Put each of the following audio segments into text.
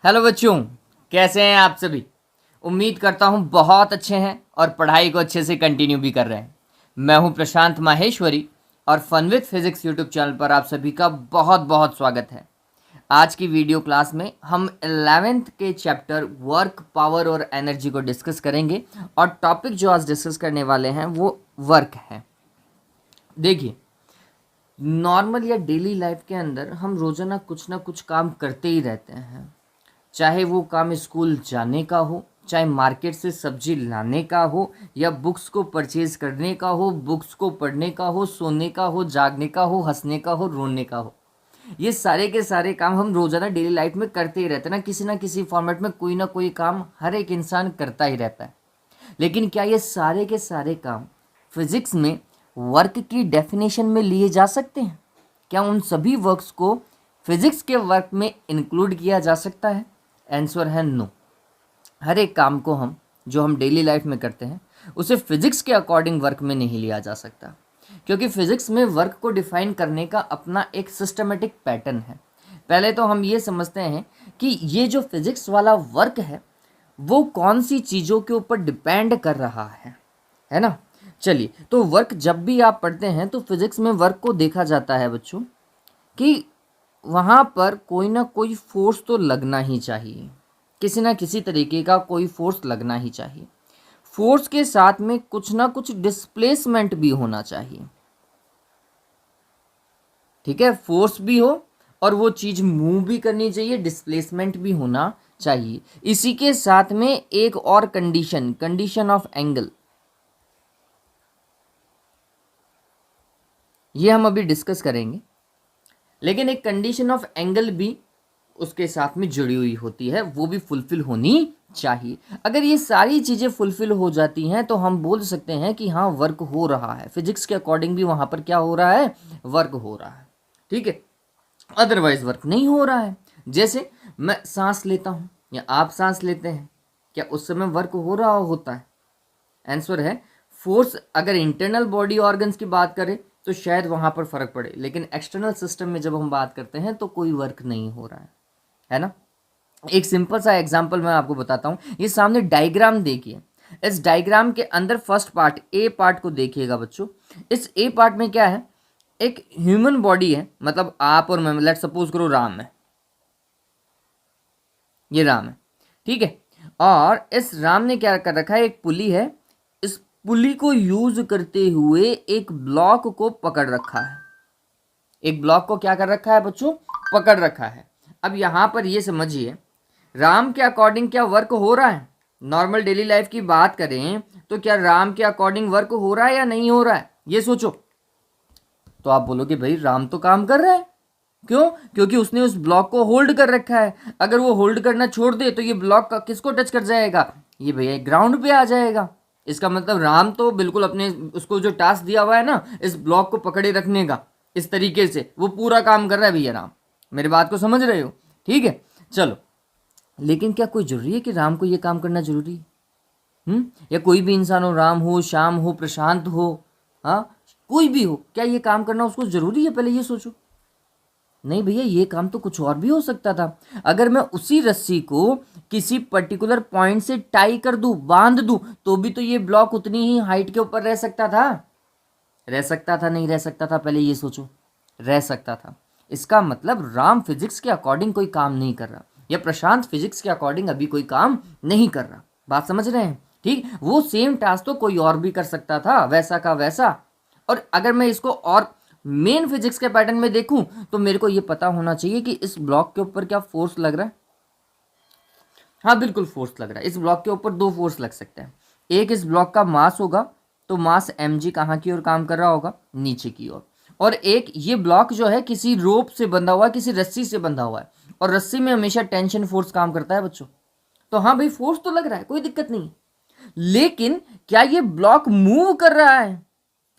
Hello बच्चों, कैसे हैं आप सभी। उम्मीद करता हूं बहुत अच्छे हैं और पढ़ाई को अच्छे से कंटिन्यू भी कर रहे हैं। मैं हूं प्रशांत माहेश्वरी और fun with physics YouTube channel पर आप सभी का बहुत बहुत स्वागत है। आज की वीडियो क्लास में हम 11th के चैप्टर वर्क, पावर और एनर्जी को डिस्कस करेंगे और टॉपिक जो आज डिस्कस करने वाले हैं वो वर्क है। देखिए, नॉर्मल या डेली लाइफ के अंदर हम रोज़ाना कुछ ना कुछ काम करते ही रहते हैं, चाहे वो काम स्कूल जाने का हो, चाहे मार्केट से सब्जी लाने का हो, या बुक्स को परचेज करने का हो, बुक्स को पढ़ने का हो, सोने का हो, जागने का हो, हंसने का हो, रोने का हो। ये सारे के सारे काम हम रोज़ाना डेली लाइफ में करते ही रहते हैं ना किसी फॉर्मेट में कोई ना कोई काम हर एक इंसान करता ही रहता है। लेकिन क्या ये सारे के सारे काम फिजिक्स में वर्क की डेफिनेशन में लिए जा सकते हैं? क्या उन सभी वर्क्स को फिजिक्स के वर्क में इंक्लूड किया जा सकता है? आंसर है नो। हर एक काम को हम डेली लाइफ में करते हैं उसे फिजिक्स के अकॉर्डिंग वर्क में नहीं लिया जा सकता, क्योंकि फिजिक्स में वर्क को डिफाइन करने का अपना एक सिस्टमेटिक पैटर्न है। पहले तो हम ये समझते हैं कि ये जो फिजिक्स वाला वर्क है वो कौन सी चीज़ों के ऊपर डिपेंड कर रहा है ना। चलिए, तो वर्क जब भी आप पढ़ते हैं तो फिजिक्स में वर्क को देखा जाता है बच्चों कि वहाँ पर कोई ना कोई फोर्स तो लगना ही चाहिए, किसी ना किसी तरीके का कोई फोर्स लगना ही चाहिए। फोर्स के साथ में कुछ ना कुछ डिस्प्लेसमेंट भी होना चाहिए। ठीक है, फोर्स भी हो और वो चीज़ मूव भी करनी चाहिए, डिस्प्लेसमेंट भी होना चाहिए। इसी के साथ में एक और कंडीशन ऑफ एंगल, ये हम अभी डिस्कस करेंगे। लेकिन एक कंडीशन ऑफ एंगल भी उसके साथ में जुड़ी हुई होती है, वो भी फुलफिल होनी चाहिए। अगर ये सारी चीज़ें फुलफिल हो जाती हैं तो हम बोल सकते हैं कि हाँ, वर्क हो रहा है। फिजिक्स के अकॉर्डिंग भी वहाँ पर क्या हो रहा है? वर्क हो रहा है। ठीक है, अदरवाइज वर्क नहीं हो रहा है। जैसे मैं सांस लेता हूँ या आप सांस लेते हैं, क्या उस समय वर्क हो रहा होता है? आंसर है फोर्स। अगर इंटरनल बॉडी ऑर्गन्स की बात करें तो शायद वहाँ पर फर्क पड़े, लेकिन एक्सटर्नल सिस्टम में जब हम बात करते हैं तो कोई वर्क नहीं हो रहा है ना। एक सिंपल सा एग्जांपल मैं आपको बताता हूँ। ये सामने डायग्राम देखिए, इस डायग्राम के अंदर फर्स्ट पार्ट ए पार्ट को देखिएगा बच्चों। इस ए पार्ट में क्या है? एक ह्यूमन बॉडी है, मतलब आप और मैं, लेट सपोज करो राम है, ये राम है, ठीक है। और इस राम ने क्या कर रखा है? एक पुली है, इस पुली को यूज करते हुए एक ब्लॉक को पकड़ रखा है। एक ब्लॉक को क्या कर रखा है बच्चों? पकड़ रखा है। अब यहां पर ये समझिए, राम के अकॉर्डिंग क्या वर्क हो रहा है? नॉर्मल डेली लाइफ की बात करें तो क्या राम के अकॉर्डिंग वर्क हो रहा है या नहीं हो रहा है? ये सोचो। तो आप बोलोगे भाई राम तो काम कर रहा है। क्यों? क्योंकि उसने उस ब्लॉक को होल्ड कर रखा है। अगर वो होल्ड करना छोड़ दे तो ये ब्लॉक किसको टच कर जाएगा? ये भैया ग्राउंड पे आ जाएगा। इसका मतलब राम तो बिल्कुल अपने, उसको जो टास्क दिया हुआ है ना इस ब्लॉक को पकड़े रखने का, इस तरीके से वो पूरा काम कर रहा है भैया राम। मेरी बात को समझ रहे हो? ठीक है, चलो। लेकिन क्या कोई जरूरी है कि राम को ये काम करना जरूरी है? या कोई भी इंसान हो, राम हो, श्याम हो, प्रशांत हो, हाँ कोई भी हो, क्या ये काम करना उसको जरूरी है? पहले ये सोचो। नहीं भैया, ये काम तो कुछ और भी हो सकता था। अगर मैं उसी रस्सी को किसी पर्टिकुलर पॉइंट से टाई कर दूं, बांध दूं, तो भी तो ये ब्लॉक उतनी ही हाइट के ऊपर रह सकता था। रह सकता था? नहीं रह सकता था? पहले ये सोचो। रह सकता था। इसका मतलब राम फिजिक्स के अकॉर्डिंग कोई काम नहीं कर रहा, या प्रशांत फिजिक्स के अकॉर्डिंग अभी कोई काम नहीं कर रहा। बात समझ रहे हैं? ठीक, वो सेम टास्क तो कोई और भी कर सकता था, वैसा का वैसा। और अगर मैं इसको और मेन फिजिक्स के पैटर्न में देखूं तो मेरे को ये पता होना चाहिए कि इस ब्लॉक के ऊपर क्या फोर्स लग रहा है। हाँ बिल्कुल फोर्स लग रहा है। इस ब्लॉक के ऊपर दो फोर्स लग सकते हैं। एक इस ब्लॉक का मास होगा, तो मास mg कहाँ की ओर काम कर रहा होगा? नीचे की ओर। और एक ये ब्लॉक जो है किसी रोप से बंधा हुआ है, किसी रस्सी से बंधा हुआ है, और रस्सी में हमेशा टेंशन फोर्स काम करता है बच्चों। तो हाँ भाई, फोर्स तो लग रहा है, कोई दिक्कत नहीं। लेकिन क्या ये ब्लॉक मूव कर रहा है?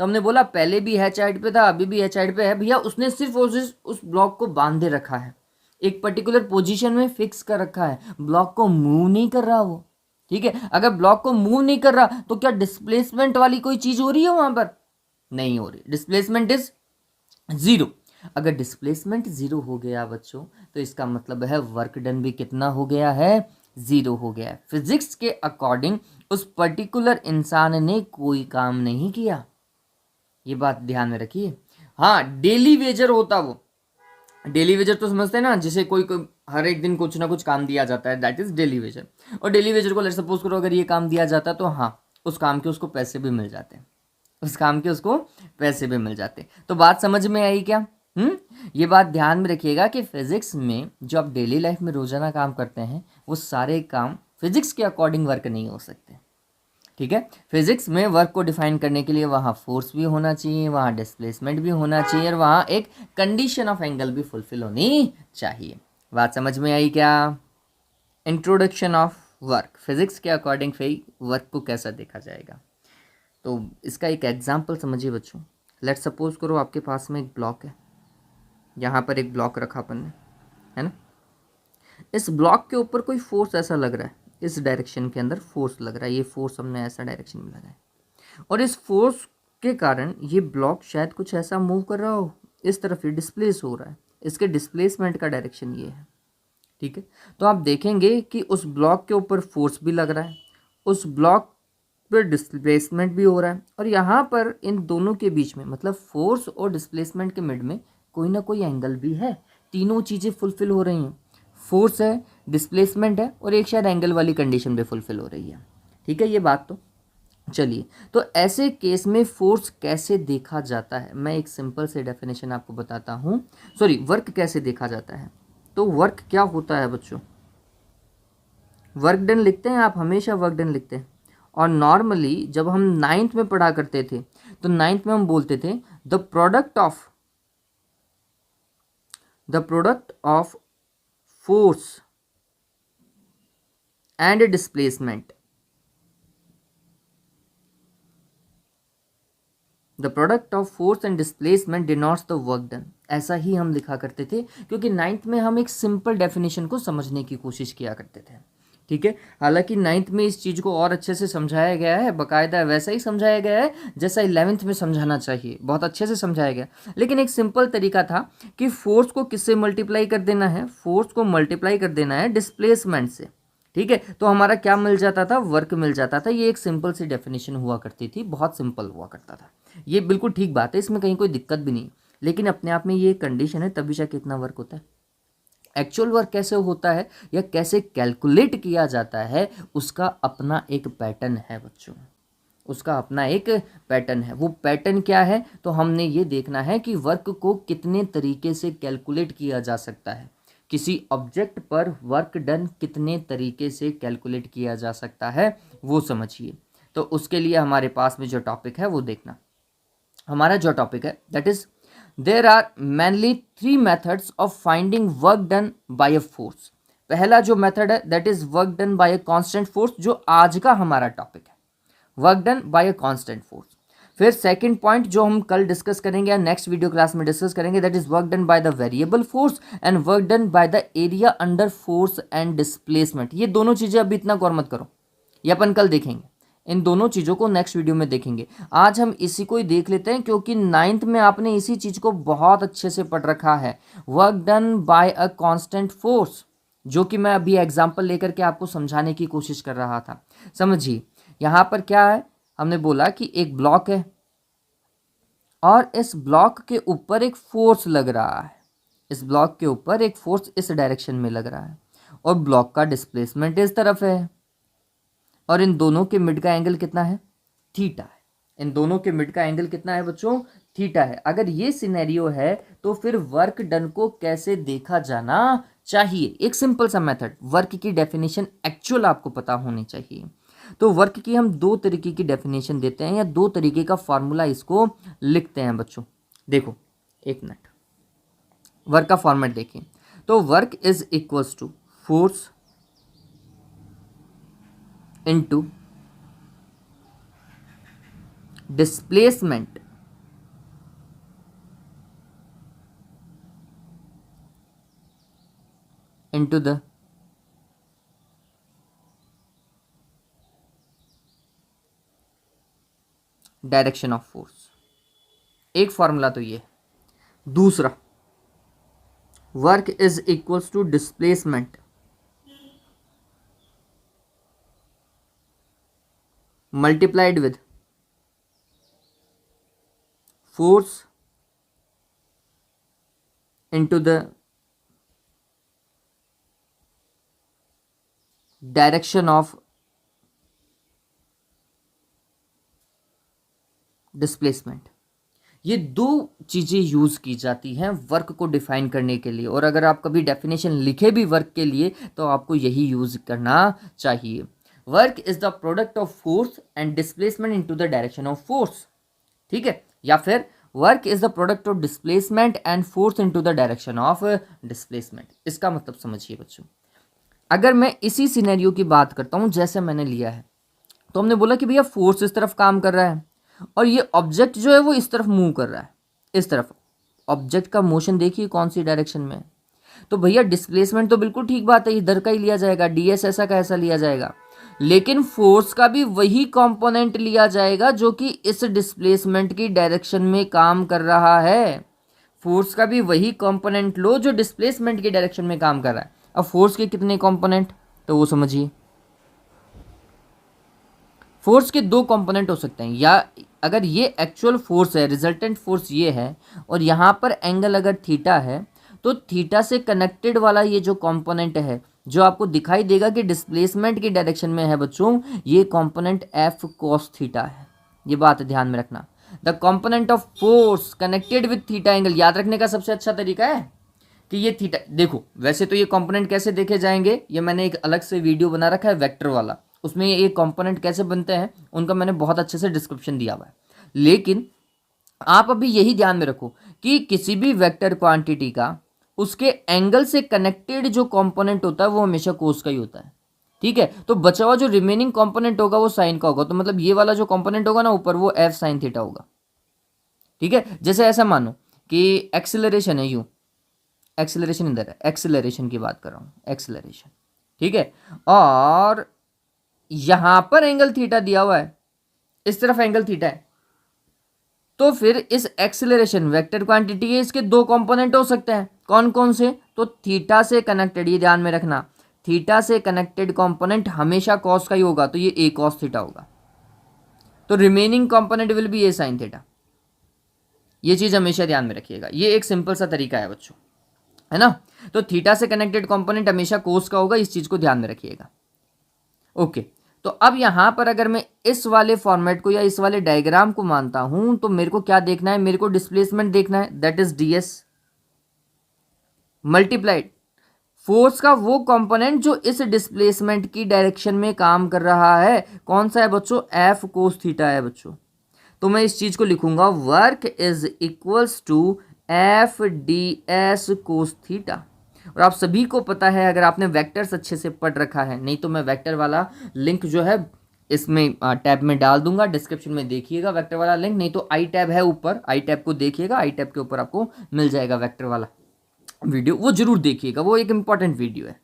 तो हमने बोला पहले भी एच हाइट पे था, अभी भी एच हाइट पे है भैया। उसने सिर्फ उस ब्लॉक को बांधे रखा है, एक पर्टिकुलर पोजीशन में फिक्स कर रखा है, ब्लॉक को मूव नहीं कर रहा वो। ठीक है, अगर ब्लॉक को मूव नहीं कर रहा तो क्या डिस्प्लेसमेंट वाली कोई चीज हो रही है वहां पर? नहीं हो रही। Displacement is zero. अगर डिस्प्लेसमेंट ज़ीरो हो गया बच्चों तो इसका मतलब है वर्क डन भी कितना हो गया है, ज़ीरो हो गया है। फिजिक्स के अकॉर्डिंग उस पर्टिकुलर इंसान ने कोई काम नहीं किया, ये बात ध्यान में रखिए। हाँ, डेली वेजर होता वो, डेली वेजर तो समझते हैं ना, जिसे कोई हर एक दिन कुछ ना कुछ काम दिया जाता है, दैट इज डेली वेजर। और डेली वेजर को लेट सपोज करो अगर ये काम दिया जाता तो हाँ, उस काम के उसको पैसे भी मिल जाते, उस काम के उसको पैसे भी मिल जाते। तो बात समझ में आई क्या? ये बात ध्यान में रखिएगा कि फिजिक्स में जो आप डेली लाइफ में रोजाना काम करते हैं वो सारे काम फिजिक्स के अकॉर्डिंग वर्क नहीं हो सकते, ठीक है। फिजिक्स में वर्क को डिफाइन करने के लिए वहाँ फोर्स भी होना चाहिए, वहाँ डिस्प्लेसमेंट भी होना चाहिए, और वहाँ एक कंडीशन ऑफ एंगल भी फुलफिल होनी चाहिए। बात समझ में आई क्या? इंट्रोडक्शन ऑफ वर्क, फिजिक्स के अकॉर्डिंग फिर वर्क को कैसा देखा जाएगा। तो इसका एक एग्जाम्पल समझिए बच्चों। लेट सपोज करो आपके पास में एक ब्लॉक है, यहाँ पर एक ब्लॉक रखा अपन ने, है ना। इस ब्लॉक के ऊपर कोई फोर्स ऐसा लग रहा है, इस डायरेक्शन के अंदर फोर्स लग रहा है, ये फोर्स हमने ऐसा डायरेक्शन में लगाया, और इस फोर्स के कारण ये ब्लॉक शायद कुछ ऐसा मूव कर रहा हो, इस तरफ ये डिस्प्लेस हो रहा है, इसके डिस्प्लेसमेंट का डायरेक्शन ये है, ठीक है। तो आप देखेंगे कि उस ब्लॉक के ऊपर फोर्स भी लग रहा है, उस ब्लॉक पर डिस्प्लेसमेंट भी हो रहा है, और यहाँ पर इन दोनों के बीच में मतलब फोर्स और डिस्प्लेसमेंट के मिड में कोई ना कोई एंगल भी है। तीनों चीज़ें फुलफिल हो रही हैं, फोर्स है, डिस्प्लेसमेंट है, और एक शायद एंगल वाली कंडीशन भी फुलफिल हो रही है, ठीक है। ये बात तो चलिए, तो ऐसे केस में फोर्स कैसे देखा जाता है, मैं एक सिंपल से डेफिनेशन आपको बताता हूँ। सॉरी, वर्क कैसे देखा जाता है। तो वर्क क्या होता है बच्चों, वर्क डन लिखते हैं आप, हमेशा वर्क डन लिखते हैं। और नॉर्मली जब हम नाइन्थ में पढ़ा करते थे तो नाइन्थ में हम बोलते थे the product of force and displacement, the product of force and displacement denotes the work done. ऐसा ही हम लिखा करते थे, क्योंकि नाइन्थ में हम एक सिंपल डेफिनेशन को समझने की कोशिश किया करते थे, ठीक है। हालांकि नाइन्थ में इस चीज़ को और अच्छे से समझाया गया है, बाकायदा वैसा ही समझाया गया है जैसा 11th में समझाना चाहिए, बहुत अच्छे से समझाया गया। लेकिन एक सिंपल तरीका था कि फोर्स को किससे मल्टीप्लाई कर देना है, फोर्स को मल्टीप्लाई कर देना है डिस्प्लेसमेंट से, ठीक है। तो हमारा क्या मिल जाता था, वर्क मिल जाता था। ये एक सिंपल सी डेफिनेशन हुआ करती थी, बहुत सिंपल हुआ करता था। ये बिल्कुल ठीक बात है, इसमें कहीं कोई दिक्कत भी नहीं, लेकिन अपने आप में ये कंडीशन है तभी जाके इतना वर्क होता है। एक्चुअल वर्क कैसे होता है या कैसे कैलकुलेट किया जाता है, उसका अपना एक पैटर्न है बच्चों, उसका अपना एक पैटर्न है। वो पैटर्न क्या है, तो हमने ये देखना है कि वर्क को कितने तरीके से कैलकुलेट किया जा सकता है, किसी ऑब्जेक्ट पर वर्क डन कितने तरीके से कैलकुलेट किया जा सकता है, वो समझिए। तो उसके लिए हमारे पास में जो टॉपिक है वो देखना। हमारा जो टॉपिक है that is there are mainly 3 methods of finding work done by a force. पहला जो मेथड है that is work done by a constant force, जो आज का हमारा टॉपिक है, work done by a constant force. फिर सेकंड पॉइंट जो हम कल डिस्कस करेंगे या नेक्स्ट वीडियो क्लास में डिस्कस करेंगे, that is work done by the variable force and work done by the area under force and displacement. ये दोनों चीजें अभी इतना गौर मत करो, ये अपन कल देखेंगे, इन दोनों चीज़ों को नेक्स्ट वीडियो में देखेंगे। आज हम इसी को ही देख लेते हैं, क्योंकि नाइन्थ में आपने इसी चीज़ को बहुत अच्छे से पढ़ रखा है, work done by a constant force, जो कि मैं अभी एग्जांपल लेकर के आपको समझाने की कोशिश कर रहा था। समझिए, यहाँ पर क्या है, हमने बोला कि एक ब्लॉक है और इस ब्लॉक के ऊपर एक फोर्स लग रहा है, इस ब्लॉक के ऊपर एक फोर्स इस डायरेक्शन में लग रहा है, और ब्लॉक का डिस्प्लेसमेंट इस तरफ है, और इन दोनों के मिड का एंगल कितना है, थीटा है। इन दोनों के मिड का एंगल कितना है बच्चों, थीटा है। अगर ये सिनेरियो है तो फिर वर्क डन को कैसे देखा जाना चाहिए, एक सिंपल सा मेथड, वर्क की डेफिनेशन एक्चुअल आपको पता होनी चाहिए। तो वर्क की हम 2 तरीके की डेफिनेशन देते हैं या 2 तरीके का फॉर्मूला इसको लिखते हैं बच्चों। देखो, एक मिनट, वर्क का फॉर्मेट देखिए। तो work is equals to force into displacement into the direction of force. एक फॉर्मूला तो ये। दूसरा, work is equals to displacement multiplied with force into the direction of displacement. ये दो चीज़ें यूज़ की जाती हैं वर्क को डिफाइन करने के लिए, और अगर आप कभी डेफिनेशन लिखे भी वर्क के लिए तो आपको यही यूज़ करना चाहिए। Work is the product of force and displacement into the direction of force, ठीक है, या फिर work is the product of displacement and force into the direction of displacement. इसका मतलब समझिए बच्चों, अगर मैं इसी सिनेरियो की बात करता हूँ जैसे मैंने लिया है, तो हमने बोला कि भैया फोर्स इस तरफ काम कर रहा है और ये ऑब्जेक्ट जो है वो इस तरफ मूव कर रहा है, इस तरफ। ऑब्जेक्ट का मोशन देखिए कौन सी डायरेक्शन में है, तो भैया डिस्प्लेसमेंट तो बिल्कुल ठीक बात है, इधर का ही लिया जाएगा, ds ऐसा का ऐसा लिया जाएगा। लेकिन फोर्स का भी वही कंपोनेंट लिया जाएगा जो कि इस डिस्प्लेसमेंट की डायरेक्शन में काम कर रहा है। फोर्स का भी वही कंपोनेंट लो जो डिस्प्लेसमेंट की डायरेक्शन में काम कर रहा है। अब फोर्स के कितने कंपोनेंट, तो वो समझिए। फोर्स के दो कंपोनेंट हो सकते हैं, या अगर ये एक्चुअल फोर्स है, रिजल्टेंट फोर्स ये है, और यहाँ पर एंगल अगर थीटा है, तो थीटा से कनेक्टेड वाला ये जो कंपोनेंट है जो आपको दिखाई देगा कि डिस्प्लेसमेंट की डायरेक्शन में है बच्चों, ये कंपोनेंट एफ कॉस थीटा है। ये बात ध्यान में रखना। The component of force connected with theta angle, याद रखने का सबसे अच्छा तरीका है कि ये थीटा, देखो वैसे तो ये कंपोनेंट कैसे देखे जाएंगे, ये मैंने एक अलग से वीडियो बना रखा है वेक्टर वाला, उसमें ये कंपोनेंट कैसे बनते हैं उनका मैंने बहुत अच्छे से डिस्क्रिप्शन दिया हुआ है। लेकिन आप अभी यही ध्यान में रखो कि किसी भी वेक्टर क्वांटिटी का उसके एंगल से कनेक्टेड जो कंपोनेंट होता है वो हमेशा कोस का ही होता है, ठीक है। तो बचा हुआ जो रिमेनिंग कंपोनेंट होगा वो साइन का होगा, तो मतलब ये वाला जो कंपोनेंट होगा ना ऊपर, वो एफ साइन थीटा होगा, ठीक है। जैसे ऐसा मानो कि एक्सेलरेशन है, यूं एक्सेलरेशन इधर है, एक्सेलरेशन की बात कर रहा हूँ, एक्सेलरेशन, ठीक है, और यहां पर एंगल थीटा दिया हुआ है, इस तरफ एंगल थीटा है, तो फिर इस एक्सेलरेशन वेक्टर क्वांटिटी है, इसके दो कंपोनेंट हो सकते हैं, कौन कौन से, तो थीटा से कनेक्टेड, ये ध्यान में रखना, थीटा से कनेक्टेड कंपोनेंट हमेशा कॉस का ही होगा, तो ये ए कॉस थीटा होगा, तो remaining component will be A sine theta. ये चीज हमेशा ध्यान में रखिएगा, ये एक सिंपल सा तरीका है बच्चों, है ना। तो थीटा से कनेक्टेड कंपोनेंट हमेशा कोस का होगा, इस चीज को ध्यान में रखिएगा। ओके, तो अब यहां पर अगर मैं इस वाले फॉर्मेट को या इस वाले डायग्राम को मानता हूं, तो मेरे को क्या देखना है, मेरे को डिस्प्लेसमेंट देखना है, that is ds multiplied force का वो कंपोनेंट जो इस डिस्प्लेसमेंट की डायरेक्शन में काम कर रहा है, कौन सा है बच्चों, एफ कोस थीटा है बच्चों। तो मैं इस चीज को लिखूंगा, work is equals to F D S cos theta. और आप सभी को पता है, अगर आपने वेक्टर्स अच्छे से पढ़ रखा है, नहीं तो मैं वेक्टर वाला लिंक जो है इसमें टैब में डाल दूंगा, डिस्क्रिप्शन में देखिएगा वेक्टर वाला लिंक, नहीं तो आई टैब है ऊपर, आई टैब को देखिएगा, आई टैब के ऊपर आपको मिल जाएगा वेक्टर वाला वीडियो, वो जरूर देखिएगा, वो एक इंपॉर्टेंट वीडियो है।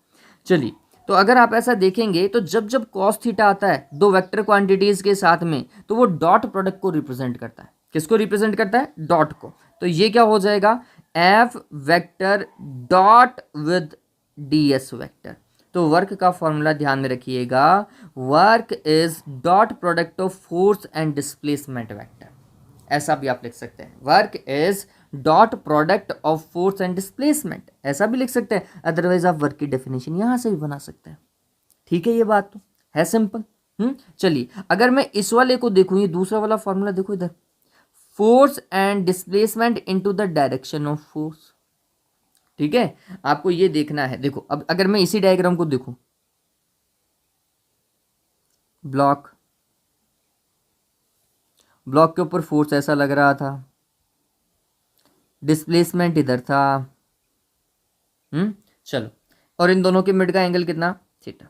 चलिए, तो अगर आप ऐसा देखेंगे तो जब जब कॉस थीटा आता है दो वेक्टर क्वांटिटीज के साथ में, तो वो डॉट प्रोडक्ट को रिप्रेजेंट करता है, किसको रिप्रेजेंट करता है, डॉट को। तो ये क्या हो जाएगा, F vector dot with ds vector. तो वर्क का फॉर्मूला ध्यान में रखिएगा, work is dot product of force and displacement vector, ऐसा भी आप लिख सकते हैं, work is dot product of force and displacement, ऐसा भी लिख सकते हैं। अदरवाइज आप वर्क की डेफिनेशन यहां से भी बना सकते हैं, ठीक है। ये बात तो है सिंपल। चलिए, अगर मैं इस वाले को देखूं, ये दूसरा वाला फॉर्मूला देखो इधर, force and displacement into the direction of force, ठीक है, आपको ये देखना है। देखो अब अगर मैं इसी डायग्राम को देखूं, ब्लॉक के ऊपर फोर्स ऐसा लग रहा था, डिस्प्लेसमेंट इधर था, चलो, और इन दोनों के मिड का एंगल कितना, थीटा।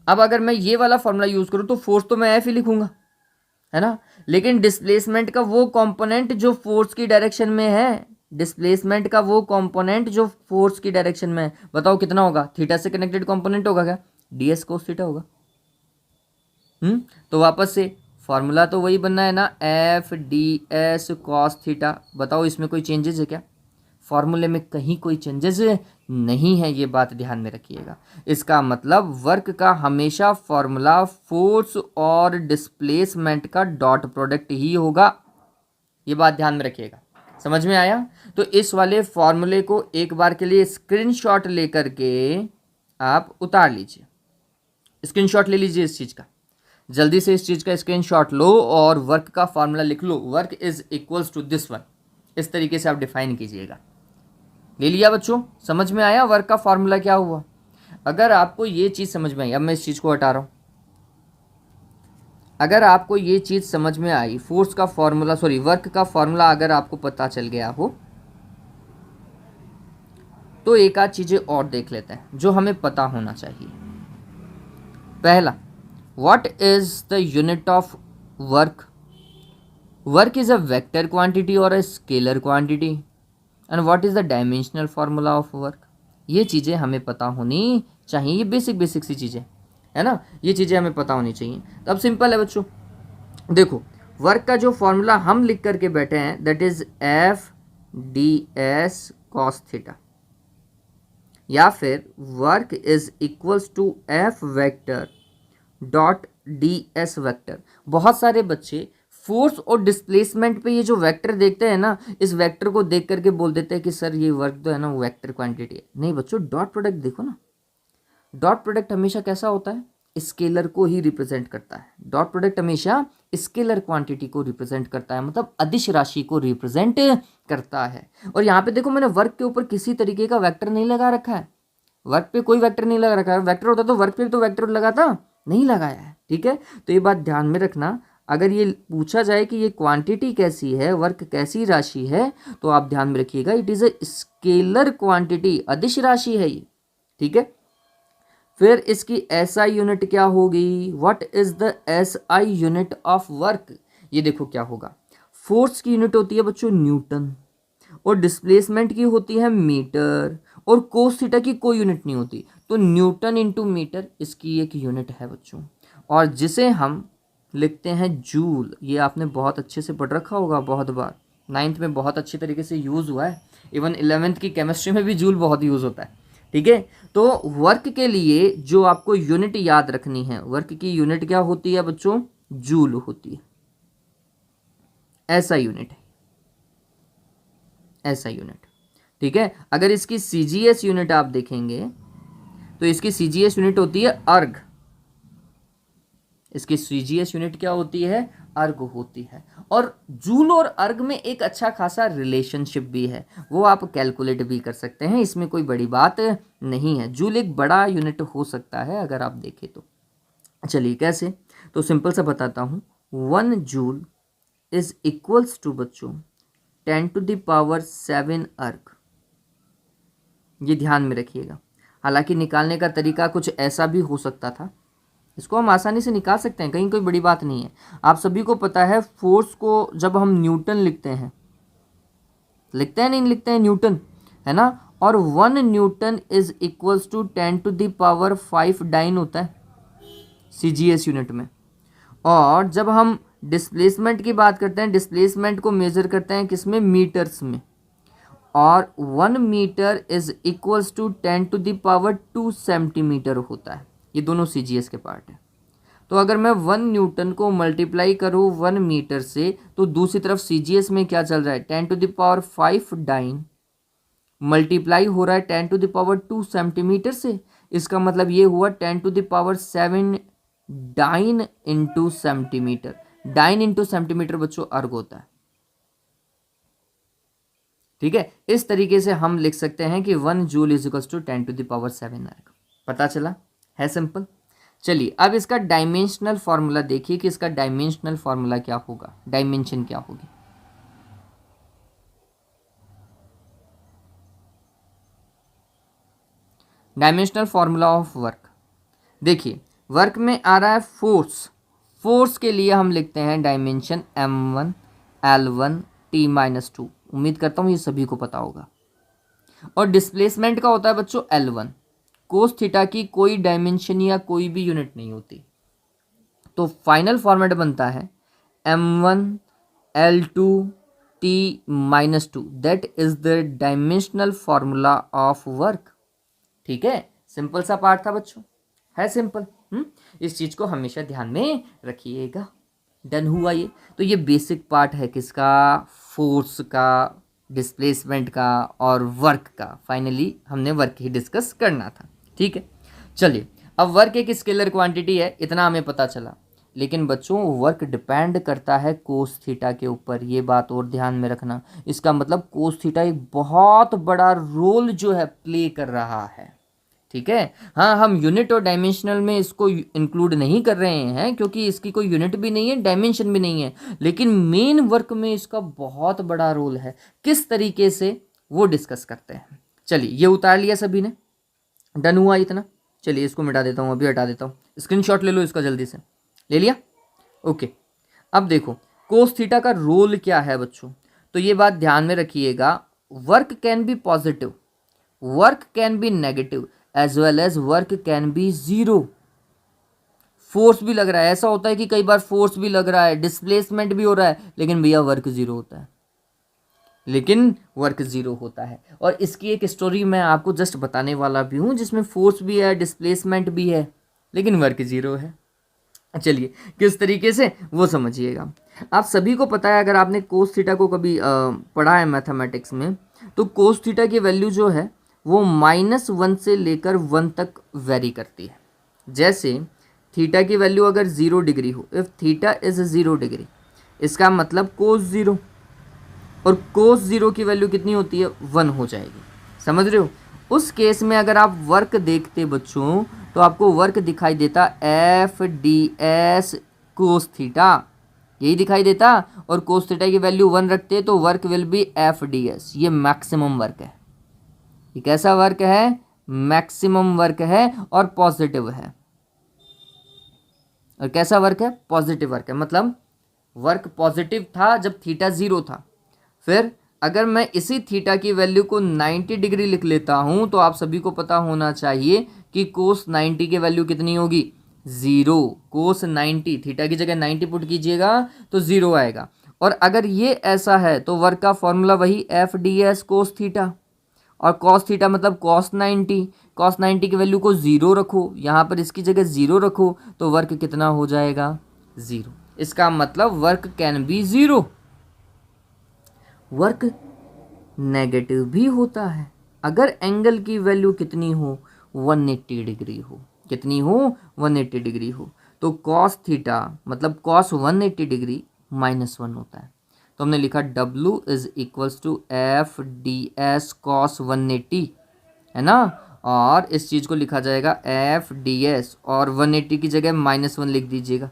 अब अगर मैं ये वाला फॉर्मूला यूज करूं तो फोर्स तो मैं एफ ही लिखूंगा, है ना, लेकिन डिस्प्लेसमेंट का वो कंपोनेंट जो फोर्स की डायरेक्शन में है, डिस्प्लेसमेंट का वो कंपोनेंट जो फोर्स की डायरेक्शन में है, बताओ कितना होगा, थीटा से कनेक्टेड कंपोनेंट होगा क्या, ds cos थीटा होगा। तो वापस से फॉर्मूला तो वही बनना है ना, F D S cos theta. बताओ इसमें कोई चेंजेस है क्या, फॉर्मूले में कहीं कोई चेंजेस नहीं है, ये बात ध्यान में रखिएगा। इसका मतलब वर्क का हमेशा फॉर्मूला फोर्स और डिस्प्लेसमेंट का डॉट प्रोडक्ट ही होगा, ये बात ध्यान में रखिएगा। समझ में आया? तो इस वाले फॉर्मूले को एक बार के लिए स्क्रीनशॉट लेकर के आप उतार लीजिए, स्क्रीनशॉट ले लीजिए इस चीज़ का, जल्दी से इस चीज़ का स्क्रीनशॉट लो और वर्क का फॉर्मूला लिख लो, work is equals to this one, इस तरीके से आप डिफाइन कीजिएगा। ले लिया बच्चों? समझ में आया वर्क का फॉर्मूला क्या हुआ? अगर आपको ये चीज़ समझ में आई, अब मैं इस चीज़ को हटा रहा हूँ, अगर आपको ये चीज़ समझ में आई, फोर्स का फॉर्मूला वर्क का फॉर्मूला अगर आपको पता चल गया हो, तो एक आध चीज़ें और देख लेते हैं जो हमें पता होना चाहिए। पहला, what is the unit of work? Work is a vector quantity और a scalar quantity, and what is the dimensional formula of work? ये चीज़ें हमें पता होनी चाहिए, ये बेसिक सी चीज़ें है ना, ये चीज़ें हमें पता होनी चाहिए। तो अब सिंपल है बच्चों, देखो वर्क का जो फॉर्मूला हम लिख करके बैठे हैं that is F D S cos theta, या फिर work is equals to F vector dot D S vector. बहुत सारे बच्चे फोर्स और डिस्प्लेसमेंट पे ये जो वेक्टर देखते हैं ना, इस वेक्टर को देख करके बोल देते हैं कि सर ये वर्क तो है ना वेक्टर क्वांटिटी है। नहीं बच्चों, डॉट प्रोडक्ट देखो ना, डॉट प्रोडक्ट हमेशा कैसा होता है? स्केलर को ही रिप्रेजेंट करता है। डॉट प्रोडक्ट हमेशा स्केलर क्वांटिटी को रिप्रेजेंट करता है, मतलब अदिश राशि को रिप्रेजेंट करता है। और यहाँ पे देखो मैंने वर्क के ऊपर किसी तरीके का वेक्टर नहीं लगा रखा है, वर्क पे कोई वेक्टर नहीं लगा रखा है। वेक्टर होता तो वर्क पे तो वेक्टर लगाता, नहीं लगाया है। ठीक है, तो ये बात ध्यान में रखना। अगर ये पूछा जाए कि ये क्वांटिटी कैसी है, वर्क कैसी राशि है, तो आप ध्यान में रखिएगा it is a scalar quantity, अदिश राशि है ये। ठीक है, फिर इसकी एसआई यूनिट क्या होगी? What is the SI unit of work? ये देखो क्या होगा, फोर्स की यूनिट होती है बच्चों न्यूटन, और डिस्प्लेसमेंट की होती है मीटर, और कोस थीटा की कोई यूनिट नहीं होती, तो न्यूटन इंटू मीटर इसकी एक यूनिट है बच्चों, और जिसे हम लिखते हैं जूल। ये आपने बहुत अच्छे से पढ़ रखा होगा, बहुत बार 9th में बहुत अच्छी तरीके से यूज़ हुआ है, इवन 11th की केमिस्ट्री में भी जूल बहुत यूज़ होता है। ठीक है, तो वर्क के लिए जो आपको यूनिट याद रखनी है, वर्क की यूनिट क्या होती है बच्चों? जूल होती है, ऐसा यूनिट है, ऐसा यूनिट। ठीक है, अगर इसकी सीजीएस यूनिट आप देखेंगे तो इसकी सीजीएस यूनिट होती है अर्ग, इसकी सीजीएस यूनिट क्या होती है? अर्ग होती है। और जूल और अर्ग में एक अच्छा खासा रिलेशनशिप भी है, वो आप कैलकुलेट भी कर सकते हैं, इसमें कोई बड़ी बात नहीं है। जूल एक बड़ा यूनिट हो सकता है अगर आप देखें तो। चलिए कैसे, तो सिंपल सा बताता हूँ। 1 जूल इज इक्वल्स टू बच्चों 10⁻7 अर्ग, ये ध्यान में रखिएगा। हालांकि निकालने का तरीका कुछ ऐसा भी हो सकता था, इसको हम आसानी से निकाल सकते हैं, कहीं कोई बड़ी बात नहीं है। आप सभी को पता है फोर्स को जब हम न्यूटन लिखते हैं, लिखते हैं नहीं लिखते हैं, न्यूटन है ना, और 1 newton is equals to 10⁵ dyne होता है सीजीएस यूनिट में। और जब हम डिस्प्लेसमेंट की बात करते हैं, डिस्प्लेसमेंट को मेजर करते हैं किसमें? मीटर्स में, और 1 metre is equals to 10⁻² centimetre होता है। ये दोनों सीजीएस के पार्ट है। तो अगर मैं 1 न्यूटन को मल्टीप्लाई करूँ 1 मीटर से, तो दूसरी तरफ सीजीएस में क्या चल रहा है? 10⁵ डाइन मल्टीप्लाई हो रहा है 10⁻² सेंटीमीटर से। इसका मतलब ये हुआ 10⁻7 dyne into centimetre. Dyne into centimetre बच्चों अर्ग होता है। ठीक है, इस तरीके से हम लिख सकते हैं कि 1 जूल इज इक्वल टू 10⁻7 अर्ग। पता चला? है सिंपल। चलिए अब इसका डायमेंशनल फॉर्मूला देखिए कि इसका डायमेंशनल फॉर्मूला क्या होगा, डायमेंशन क्या होगी। डायमेंशनल फॉर्मूला ऑफ वर्क, देखिए वर्क में आ रहा है फोर्स, फोर्स के लिए हम लिखते हैं डायमेंशन m1 l1 t-2। उम्मीद करता हूँ ये सभी को पता होगा। और डिस्प्लेसमेंट का होता है बच्चों L1। कोस थीटा की कोई डायमेंशन या कोई भी यूनिट नहीं होती, तो फाइनल फॉर्मेट बनता है m1 l2 t-2 that is the dimensional formula of work. ठीक है, सिंपल सा पार्ट था बच्चों, है सिंपल। इस चीज को हमेशा ध्यान में रखिएगा। डन हुआ ये। तो ये बेसिक पार्ट है किसका, फोर्स का, डिस्प्लेसमेंट का और वर्क का। फाइनली हमने वर्क ही डिस्कस करना था। ठीक है, चलिए अब वर्क एक स्केलर क्वांटिटी है, इतना हमें पता चला। लेकिन बच्चों वर्क डिपेंड करता है कोस थीटा के ऊपर, ये बात और ध्यान में रखना। इसका मतलब कोस थीटा एक बहुत बड़ा रोल जो है प्ले कर रहा है। ठीक है, हाँ हम यूनिट और डायमेंशनल में इसको इंक्लूड नहीं कर रहे हैं क्योंकि इसकी कोई यूनिट भी नहीं है, डायमेंशन भी नहीं है, लेकिन मेन वर्क में इसका बहुत बड़ा रोल है। किस तरीके से वो डिस्कस करते हैं। चलिए ये उतार लिया सभी ने, डन हुआ इतना। चलिए इसको मिटा देता हूँ, अभी हटा देता हूँ। स्क्रीनशॉट ले लो इसका, जल्दी से ले लिया। ओके, अब देखो कोस थीटा का रोल क्या है बच्चों, तो ये बात ध्यान में रखिएगा। Work can be positive, work can be negative, as well as work can be zero. Force भी लग रहा है, ऐसा होता है कि कई बार फोर्स भी लग रहा है, डिस्प्लेसमेंट भी हो रहा है, लेकिन भैया वर्क जीरो होता है, लेकिन वर्क जीरो होता है। और इसकी एक स्टोरी मैं आपको जस्ट बताने वाला भी हूँ जिसमें फोर्स भी है, डिस्प्लेसमेंट भी है, लेकिन वर्क जीरो है। चलिए किस तरीके से वो समझिएगा। आप सभी को पता है, अगर आपने कोस थीटा को कभी पढ़ा है मैथमेटिक्स में, तो कोस थीटा की वैल्यू जो है वो -1 से लेकर 1 तक वेरी करती है। जैसे थीटा की वैल्यू अगर 0 डिग्री हो, इफ़ थीटा इज़ 0 डिग्री, इसका मतलब कोस 0, और कोस 0 की वैल्यू कितनी होती है, 1 हो जाएगी। समझ रहे हो। उस केस में अगर आप वर्क देखते बच्चों, तो आपको वर्क दिखाई देता FDS कोस थीटा, यही दिखाई देता। और कोस थीटा की वैल्यू 1 रखते तो वर्क विल बी FDS। ये मैक्सिमम वर्क है। ये कैसा वर्क है, मैक्सिमम वर्क है और पॉजिटिव है। और कैसा वर्क है, पॉजिटिव वर्क है। मतलब वर्क पॉजिटिव था जब थीटा 0 था। फिर अगर मैं इसी थीटा की वैल्यू को 90 डिग्री लिख लेता हूं, तो आप सभी को पता होना चाहिए कि कोस 90 की वैल्यू कितनी होगी, 0। कोस 90, थीटा की जगह 90 पुट कीजिएगा तो 0 आएगा। और अगर ये ऐसा है तो वर्क का फॉर्मूला वही FDS कोस थीटा, और कॉस थीटा मतलब कॉस 90। कॉस 90 की वैल्यू को 0 रखो, यहाँ पर इसकी जगह 0 रखो, तो वर्क कितना हो जाएगा, 0। इसका मतलब work can B 0। Work negative भी होता है अगर एंगल की वैल्यू कितनी हो, 180 डिग्री हो। कितनी हो, 180 डिग्री हो। तो कॉस थीटा मतलब कॉस 180 डिग्री -1 होता है। तो हमने लिखा W is equals to FDS cos 180, है ना। और इस चीज़ को लिखा जाएगा FDS, और 180 की जगह -1 लिख दीजिएगा,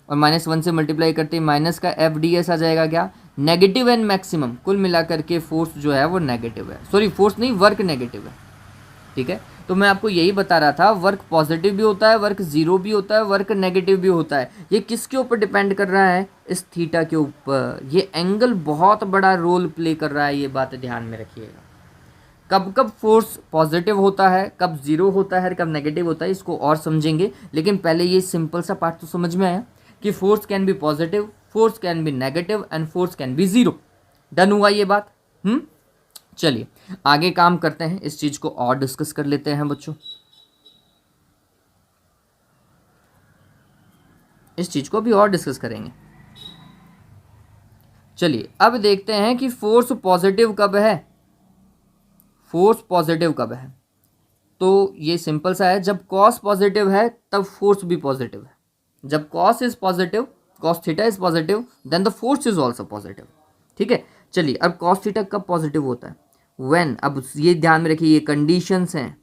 और -1 से मल्टीप्लाई करते ही माइनस का FDS आ जाएगा क्या, नेगेटिव एंड मैक्सिमम। कुल मिलाकर के फोर्स जो है वो नेगेटिव है, सॉरी फोर्स नहीं, वर्क नेगेटिव है। ठीक है, तो मैं आपको यही बता रहा था, वर्क पॉजिटिव भी होता है, वर्क 0 भी होता है, वर्क नेगेटिव भी होता है। ये किसके ऊपर डिपेंड कर रहा है, इस थीटा के ऊपर। ये एंगल बहुत बड़ा रोल प्ले कर रहा है, ये बात ध्यान में रखिएगा। कब कब फोर्स पॉजिटिव होता है, कब 0 होता है, कब नेगेटिव होता है, इसको और समझेंगे। लेकिन पहले ये सिंपल सा पार्ट तो समझ में आया कि force can be positive, force can be negative and force can be 0। Done हुआ ये बात। चलिए आगे काम करते हैं, इस चीज को और डिस्कस कर लेते हैं बच्चों। इस चीज को भी और डिस्कस करेंगे। चलिए अब देखते हैं कि फोर्स पॉजिटिव कब है, फोर्स पॉजिटिव कब है। तो ये सिंपल सा है, जब कॉस पॉजिटिव है तब फोर्स भी पॉजिटिव है। जब cos is positive, cos theta is positive, then the force is also positive. ठीक है, चलिए अब कॉस थीटा कब पॉजिटिव होता है, व्हेन, अब ये ध्यान में रखिए, ये कंडीशंस हैं,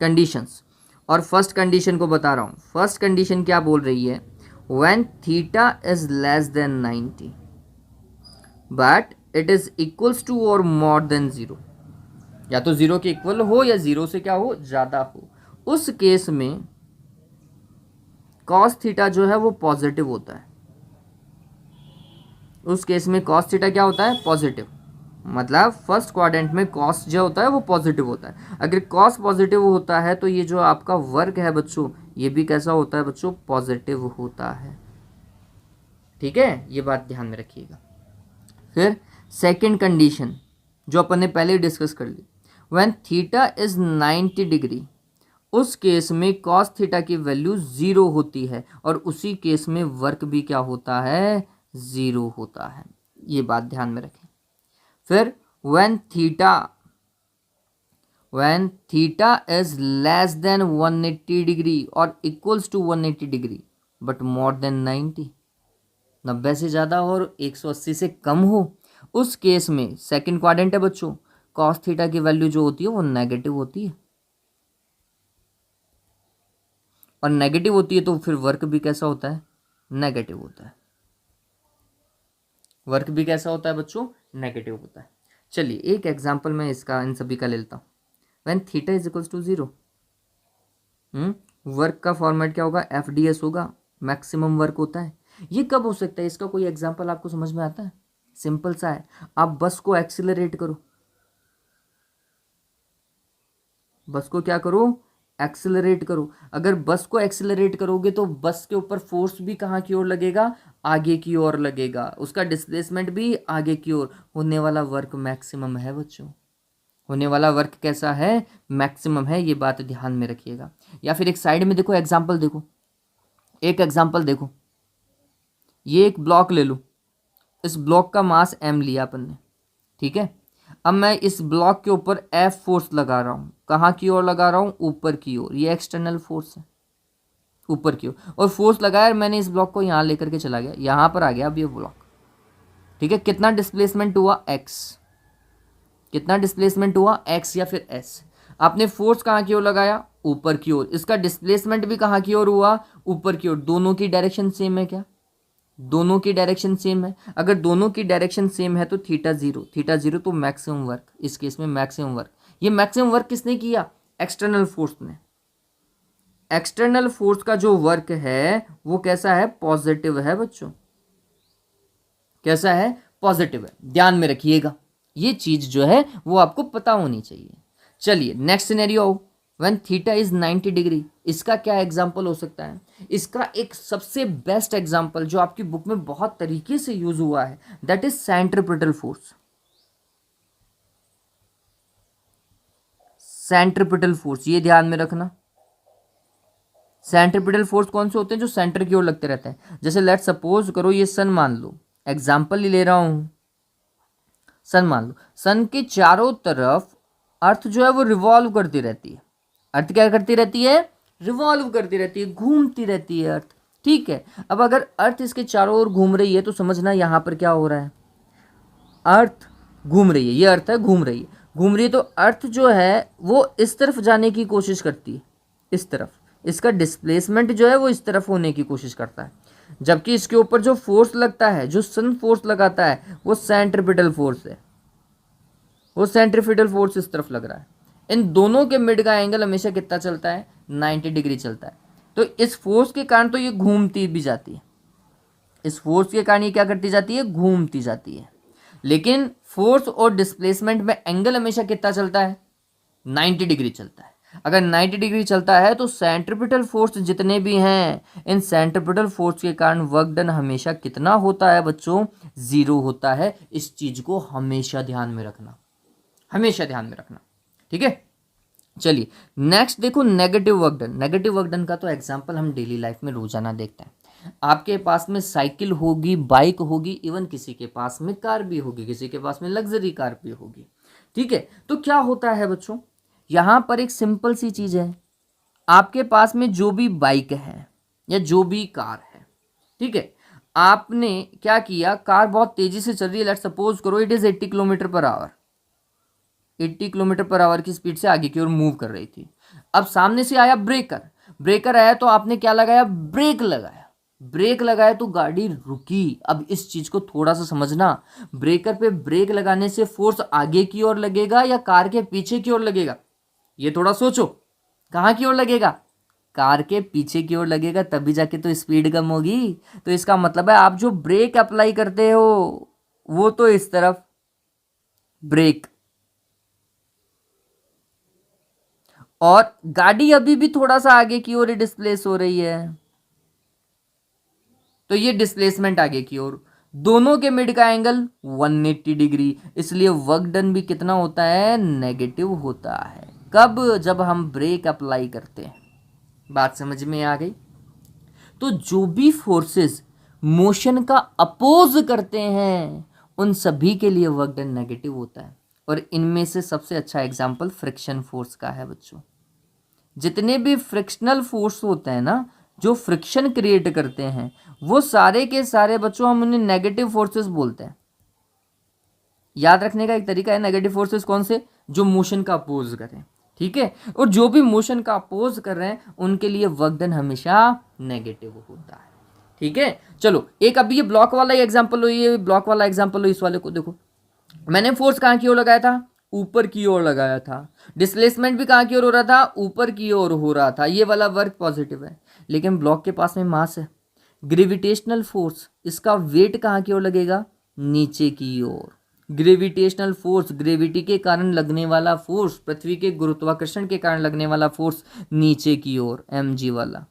कंडीशंस। और फर्स्ट कंडीशन को बता रहा हूं। फर्स्ट कंडीशन क्या बोल रही है, when theta is less than 90 but it is equals to or more then 0, या तो 0 के इक्वल हो या 0 से क्या हो, ज्यादा हो, उस केस में कॉस थीटा जो है वो पॉजिटिव होता है। उस केस में कॉस थीटा क्या होता है, पॉजिटिव। मतलब फर्स्ट क्वाड्रेंट में कॉस जो होता है वो पॉजिटिव होता है। अगर कॉस पॉजिटिव होता है तो ये जो आपका वर्क है बच्चों, ये भी कैसा होता है बच्चों, पॉजिटिव होता है। ठीक है, ये बात ध्यान में रखिएगा। फिर सेकंड कंडीशन जो अपन ने पहले ही डिस्कस कर ली, व्हेन थीटा इज 90 डिग्री, उस केस में कॉस थीटा की वैल्यू 0 होती है और उसी केस में वर्क भी क्या होता है, 0 होता है। ये बात ध्यान में रखें। फिर when theta is less than 180 degree और equals to 180 degree but more than 90, 90 से ज़्यादा और 180 से कम हो, उस केस में सेकंड क्वाड्रेंट है बच्चों, कॉस थीटा की वैल्यू जो होती है वो नेगेटिव होती है। और नेगेटिव होती है तो फिर वर्क भी कैसा होता है, नेगेटिव होता है। वर्क भी कैसा होता है बच्चों, नेगेटिव होता है। चलिए एक एग्जांपल मैं इसका इन सभी का ले लेता हूँ। When theta is equals to 0, work का फॉर्मेट क्या होगा, FDS होगा, मैक्सिमम वर्क होता है। ये कब हो सकता है, इसका कोई एग्जांपल आपको समझ में आता है? सिंपल सा है, आप बस को एक्सीलरेट करो, बस को क्या करो, एक्सीलरेट करो। अगर बस को एक्सीलरेट करोगे तो बस के ऊपर फोर्स भी कहाँ की ओर लगेगा, आगे की ओर लगेगा, उसका डिस्प्लेसमेंट भी आगे की ओर, होने वाला वर्क मैक्सिमम है बच्चों, होने वाला वर्क कैसा है, मैक्सिमम है। ये बात ध्यान में रखिएगा। या फिर एक साइड में देखो एग्जाम्पल देखो, एक एग्जाम्पल देखो, ये एक ब्लॉक ले लो, इस ब्लॉक का मास m लिया अपन ने, ठीक है। अब मैं इस ब्लॉक के ऊपर F फोर्स लगा रहा हूँ, कहाँ की ओर लगा रहा हूँ, ऊपर की ओर, ये एक्सटर्नल फोर्स है ऊपर की ओर, और फोर्स लगाया मैंने इस ब्लॉक को यहाँ लेकर के चला गया, यहाँ पर आ गया अब ये ब्लॉक, ठीक है। कितना डिस्प्लेसमेंट हुआ, x, कितना डिस्प्लेसमेंट हुआ, x या फिर s। आपने फोर्स कहाँ की ओर लगाया, ऊपर की ओर, इसका डिस्प्लेसमेंट भी कहाँ की ओर हुआ, ऊपर की ओर। दोनों की डायरेक्शन सेम है क्या, दोनों की डायरेक्शन सेम है। अगर दोनों की डायरेक्शन सेम है तो थीटा जीरो तो मैक्सिमम वर्क, इस केस में मैक्सिमम वर्क। ये मैक्सिमम वर्क किसने किया, एक्सटर्नल फोर्स ने। एक्सटर्नल फोर्स का जो वर्क है वो कैसा है, पॉजिटिव है बच्चों, कैसा है, पॉजिटिव है। ध्यान में रखिएगा, ये चीज जो है वो आपको पता होनी चाहिए। चलिए next scenario, when theta is 90 degree, इसका क्या एग्जांपल हो सकता है? इसका एक सबसे बेस्ट एग्जांपल जो आपकी बुक में बहुत तरीके से यूज हुआ है, that is centripetal force. Centripetal force, ये ध्यान में रखना। सेंट्रीपिटल फोर्स कौन से होते हैं, जो सेंटर की ओर लगते रहते हैं। जैसे लेट सपोज करो ये सन मान लो, एग्जाम्पल ही ले रहा हूं, सन मान लो, सन के चारों तरफ अर्थ जो है वो रिवॉल्व करती रहती है। अर्थ क्या करती रहती है, रिवॉल्व करती रहती है, घूमती रहती है अर्थ, ठीक है। अब अगर अर्थ इसके चारों ओर घूम रही है तो समझना यहाँ पर क्या हो रहा है, अर्थ घूम रही है, ये अर्थ है घूम रही है, घूम रही है तो अर्थ जो है वो इस तरफ जाने की कोशिश करती है, इस तरफ, इसका डिस्प्लेसमेंट जो है वो इस तरफ होने की कोशिश करता है। जबकि इसके ऊपर जो फोर्स लगता है, जो सन फोर्स लगाता है, वो सेंट्रीपिटल फोर्स है, वो सेंट्रीपिटल फोर्स इस तरफ लग रहा है। इन दोनों के मिड का एंगल हमेशा कितना चलता है, 90 डिग्री चलता है। तो इस फोर्स के कारण तो ये घूमती भी जाती है, इस फोर्स के कारण ये क्या करती जाती है, घूमती जाती है। लेकिन फोर्स और डिस्प्लेसमेंट में एंगल हमेशा कितना चलता है, 90 डिग्री चलता है। अगर 90 डिग्री चलता है तो सेंट्रीपिटल फोर्स जितने भी हैं, इन सेंट्रीपिटल फोर्स के कारण वर्क डन हमेशा कितना होता है बच्चों, 0 होता है। इस चीज को हमेशा ध्यान में रखना, हमेशा ध्यान में रखना, ठीक है। चलिए नेक्स्ट देखो, negative work done. Negative work done का तो एग्जांपल हम डेली लाइफ में रोजाना देखते हैं। आपके पास में साइकिल होगी, बाइक होगी, इवन किसी के पास में कार भी होगी, किसी के पास में लग्जरी कार भी होगी, ठीक है। तो क्या होता है बच्चों, यहाँ पर एक सिंपल सी चीज है, आपके पास में जो भी बाइक है या जो भी कार है, ठीक है, आपने क्या किया, कार बहुत तेजी से चल रही है, लेट्स सपोज करो it is 80 kilometre per hour, 80 kilometre per hour की स्पीड से आगे की ओर मूव कर रही थी। अब सामने से आया ब्रेकर, ब्रेकर आया तो आपने क्या लगाया, ब्रेक लगाया, ब्रेक लगाया तो गाड़ी रुकी। अब इस चीज को थोड़ा सा समझना, ब्रेकर पे ब्रेक लगाने से फोर्स आगे की ओर लगेगा या कार के पीछे की ओर लगेगा, ये थोड़ा सोचो, कहाँ की ओर लगेगा, कार के पीछे की ओर लगेगा, तभी जाके तो स्पीड कम होगी। तो इसका मतलब है आप जो ब्रेक अप्लाई करते हो वो तो इस तरफ ब्रेक, और गाड़ी अभी भी थोड़ा सा आगे की ओर डिस्प्लेस हो रही है, तो ये डिस्प्लेसमेंट आगे की ओर, दोनों के मिड का एंगल 180 डिग्री, इसलिए वर्क डन भी कितना होता है, नेगेटिव होता है। कब, जब हम ब्रेक अप्लाई करते हैं। बात समझ में आ गई। तो जो भी फोर्सेस मोशन का अपोज करते हैं उन सभी के लिए वर्क डन नेगेटिव होता है, और इनमें से सबसे अच्छा एग्जांपल फ्रिक्शन फोर्स का है बच्चों। जितने भी फ्रिक्शनल फोर्स होते हैं ना, जो फ्रिक्शन क्रिएट करते हैं, वो सारे के सारे बच्चों हम उन्हें नेगेटिव फोर्सेस बोलते हैं। याद रखने का एक तरीका है, नेगेटिव फोर्सेस कौन से, जो मोशन का अपोज करें, ठीक है। और जो भी मोशन का अपोज कर रहे हैं उनके लिए वर्क डन हमेशा नेगेटिव होता है, ठीक है। चलो एक अभी ये ब्लॉक वाला एग्जांपल लो, ये ब्लॉक वाला एग्जांपल लो, इस वाले को देखो। मैंने फोर्स कहाँ की ओर लगाया था, ऊपर की ओर लगाया था। डिस्प्लेसमेंट भी कहाँ की ओर हो रहा था, ऊपर की ओर हो रहा था। ये वाला वर्क पॉजिटिव है, लेकिन ब्लॉक के पास में मास है, ग्रेविटेशनल फोर्स, इसका वेट कहाँ की ओर लगेगा, नीचे की ओर। ग्रेविटेशनल फोर्स, ग्रेविटी के कारण लगने वाला फोर्स, पृथ्वी के गुरुत्वाकर्षण के कारण लगने वाला फोर्स नीचे की ओर, mg वाला,